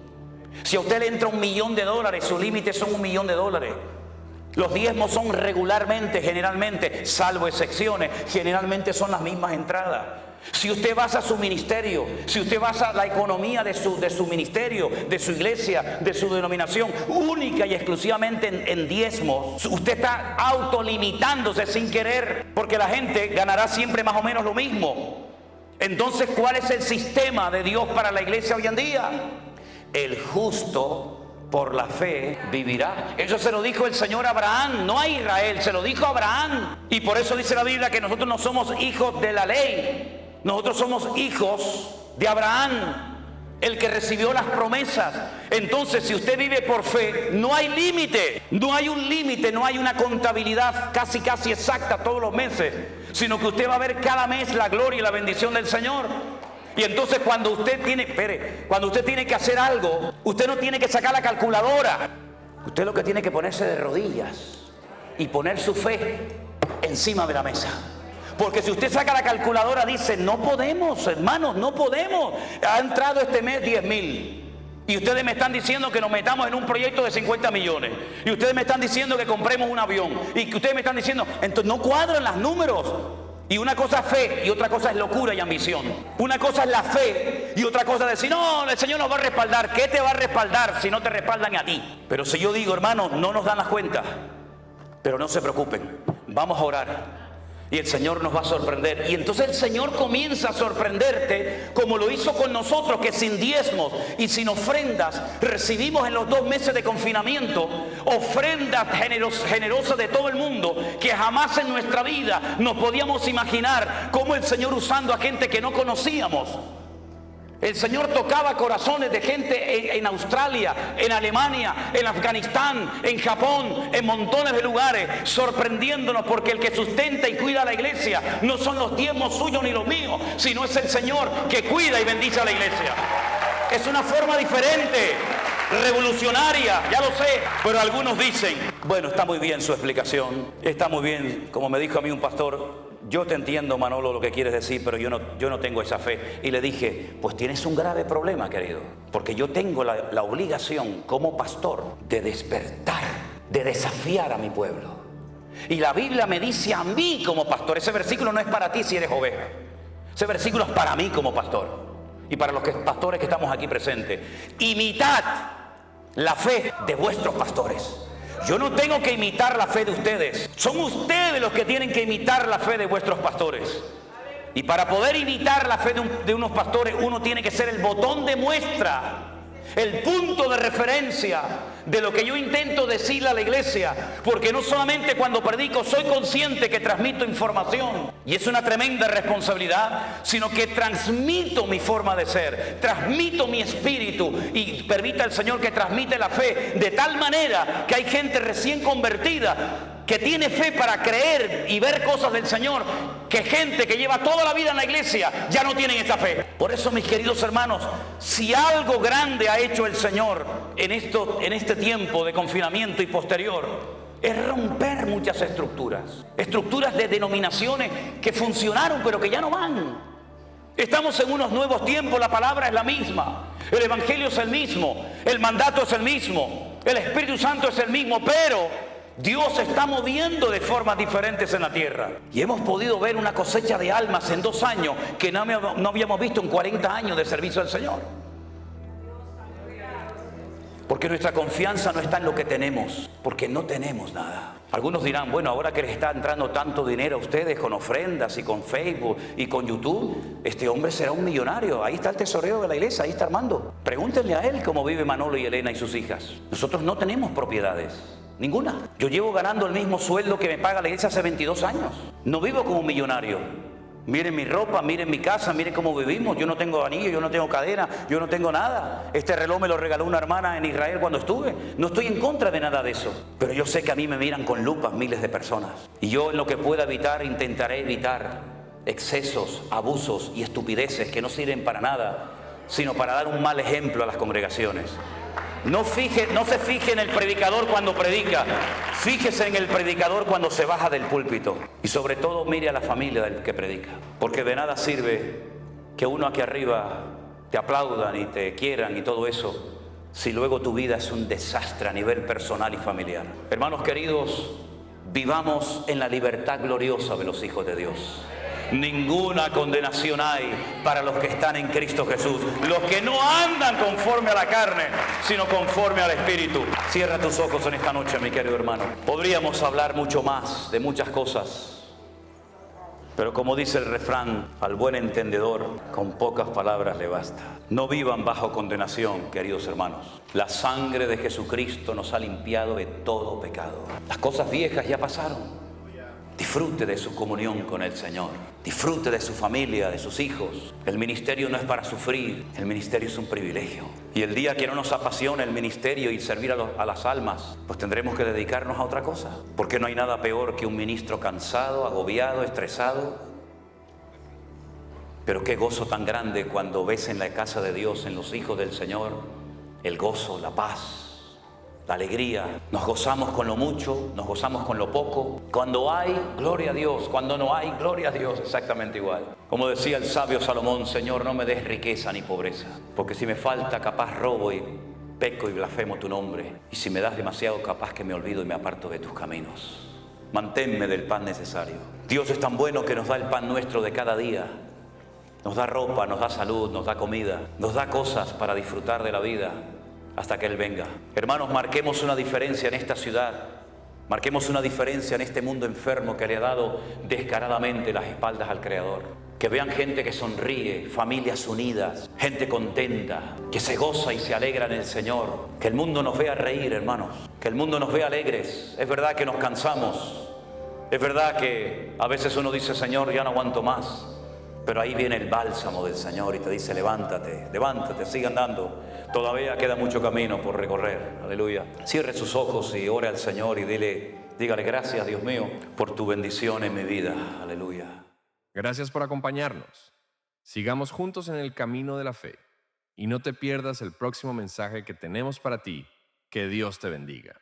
Si a usted le entra $1,000,000, su límite son $1,000,000. Los diezmos son regularmente, generalmente, salvo excepciones, generalmente son las mismas entradas. Si usted basa su ministerio, si usted basa la economía de su ministerio, de su iglesia, de su denominación, única y exclusivamente en diezmos, usted está autolimitándose sin querer, porque la gente ganará siempre más o menos lo mismo. Entonces, ¿cuál es el sistema de Dios para la iglesia hoy en día? El justo por la fe vivirá. Eso se lo dijo el Señor a Abraham, no a Israel, se lo dijo a Abraham. Y por eso dice la Biblia que nosotros no somos hijos de la ley, nosotros somos hijos de Abraham, el que recibió las promesas. Entonces, si usted vive por fe, no hay límite, no hay un límite, no hay una contabilidad casi exacta todos los meses, sino que usted va a ver cada mes la gloria y la bendición del Señor. Y entonces cuando usted tiene que hacer algo, usted no tiene que sacar la calculadora. Usted lo que tiene que ponerse de rodillas y poner su fe encima de la mesa. Porque si usted saca la calculadora, dice, no podemos, hermanos, no podemos. Ha entrado este mes 10,000. Y ustedes me están diciendo que nos metamos en un proyecto de 50 millones. Y ustedes me están diciendo que compremos un avión. Y que ustedes me están diciendo, entonces no cuadran los números. Y una cosa es fe y otra cosa es locura y ambición. Una cosa es la fe y otra cosa es decir, no, el Señor nos va a respaldar. ¿Qué te va a respaldar si no te respaldan a ti? Pero si yo digo, hermano, no nos dan las cuentas, pero no se preocupen, vamos a orar y el Señor nos va a sorprender. Y entonces el Señor comienza a sorprenderte como lo hizo con nosotros, que sin diezmos y sin ofrendas recibimos en los 2 meses de confinamiento ofrendas generosas de todo el mundo, que jamás en nuestra vida nos podíamos imaginar cómo el Señor usando a gente que no conocíamos. El Señor tocaba corazones de gente en Australia, en Alemania, en Afganistán, en Japón, en montones de lugares, sorprendiéndonos, porque el que sustenta y cuida a la iglesia no son los diezmos suyos ni los míos, sino es el Señor que cuida y bendice a la iglesia. Es una forma diferente, revolucionaria, ya lo sé, pero algunos dicen, bueno, está muy bien su explicación, está muy bien, como me dijo a mí un pastor, yo te entiendo, Manolo, lo que quieres decir, pero yo no tengo esa fe. Y le dije, pues tienes un grave problema, querido, porque yo tengo la obligación como pastor de despertar, de desafiar a mi pueblo. Y la Biblia me dice a mí como pastor, ese versículo no es para ti si eres oveja, ese versículo es para mí como pastor y para los pastores que estamos aquí presentes. Imitad la fe de vuestros pastores. Yo no tengo que imitar la fe de ustedes. Son ustedes los que tienen que imitar la fe de vuestros pastores. Y para poder imitar la fe de unos pastores, uno tiene que ser el botón de muestra, el punto de referencia de lo que yo intento decirle a la iglesia. Porque no solamente cuando predico soy consciente que transmito información, y es una tremenda responsabilidad, sino que transmito mi forma de ser, transmito mi espíritu, y permita el Señor que transmite la fe de tal manera que hay gente recién convertida que tiene fe para creer y ver cosas del Señor, que gente que lleva toda la vida en la iglesia ya no tienen esta fe. Por eso, mis queridos hermanos, si algo grande ha hecho el Señor en este tiempo de confinamiento y posterior, es romper muchas estructuras de denominaciones que funcionaron pero que ya no van. Estamos en unos nuevos tiempos, la palabra es la misma, el evangelio es el mismo, el mandato es el mismo, el Espíritu Santo es el mismo, pero Dios se está moviendo de formas diferentes en la tierra. Y hemos podido ver una cosecha de almas en 2 años que no habíamos visto en 40 años de servicio al Señor. Porque nuestra confianza no está en lo que tenemos, porque no tenemos nada. Algunos dirán, bueno, ahora que les está entrando tanto dinero a ustedes con ofrendas y con Facebook y con YouTube, este hombre será un millonario. Ahí está el tesorero de la iglesia, ahí está Armando. Pregúntenle a él cómo vive Manolo y Elena y sus hijas. Nosotros no tenemos propiedades. Ninguna. Yo llevo ganando el mismo sueldo que me paga la iglesia hace 22 años. No vivo como un millonario. Miren mi ropa, miren mi casa, miren cómo vivimos. Yo no tengo anillo, yo no tengo cadena, yo no tengo nada. Este reloj me lo regaló una hermana en Israel cuando estuve. No estoy en contra de nada de eso. Pero yo sé que a mí me miran con lupas miles de personas. Y yo en lo que pueda evitar, intentaré evitar excesos, abusos y estupideces que no sirven para nada, sino para dar un mal ejemplo a las congregaciones. No se fije en el predicador cuando predica, fíjese en el predicador cuando se baja del púlpito. Y sobre todo mire a la familia del que predica, porque de nada sirve que uno aquí arriba te aplaudan y te quieran y todo eso, si luego tu vida es un desastre a nivel personal y familiar. Hermanos queridos, vivamos en la libertad gloriosa de los hijos de Dios. Ninguna condenación hay para los que están en Cristo Jesús, los que no andan conforme a la carne, sino conforme al Espíritu. Cierra tus ojos en esta noche, mi querido hermano. Podríamos hablar mucho más de muchas cosas, Pero como dice el refrán, al buen entendedor, con pocas palabras le basta. No vivan bajo condenación, queridos hermanos. La sangre de Jesucristo nos ha limpiado de todo pecado. Las cosas viejas ya pasaron. Disfrute de su comunión con el Señor. Disfrute de su familia, de sus hijos. El ministerio no es para sufrir, el ministerio es un privilegio. Y el día que no nos apasiona el ministerio y servir a las almas, pues tendremos que dedicarnos a otra cosa. Porque no hay nada peor que un ministro cansado, agobiado, estresado. Pero qué gozo tan grande cuando ves en la casa de Dios, en los hijos del Señor, el gozo, la paz, la alegría. Nos gozamos con lo mucho, nos gozamos con lo poco. Cuando hay, gloria a Dios. Cuando no hay, gloria a Dios. Exactamente igual. Como decía el sabio Salomón, Señor, no me des riqueza ni pobreza, porque si me falta, capaz robo y peco y blasfemo tu nombre. Y si me das demasiado, capaz que me olvido y me aparto de tus caminos. Manténme del pan necesario. Dios es tan bueno que nos da el pan nuestro de cada día. Nos da ropa, nos da salud, nos da comida, nos da cosas para disfrutar de la vida hasta que Él venga. Hermanos, marquemos una diferencia en esta ciudad. Marquemos una diferencia en este mundo enfermo que le ha dado descaradamente las espaldas al Creador. Que vean gente que sonríe, familias unidas, gente contenta, que se goza y se alegra en el Señor. Que el mundo nos vea reír, hermanos. Que el mundo nos vea alegres. Es verdad que nos cansamos. Es verdad que a veces uno dice, Señor, ya no aguanto más. Pero ahí viene el bálsamo del Señor y te dice, levántate, levántate, sigue andando. Todavía queda mucho camino por recorrer. Aleluya. Cierre sus ojos y ore al Señor y dígale gracias, Dios mío, por tu bendición en mi vida. Aleluya. Gracias por acompañarnos. Sigamos juntos en el camino de la fe y no te pierdas el próximo mensaje que tenemos para ti. Que Dios te bendiga.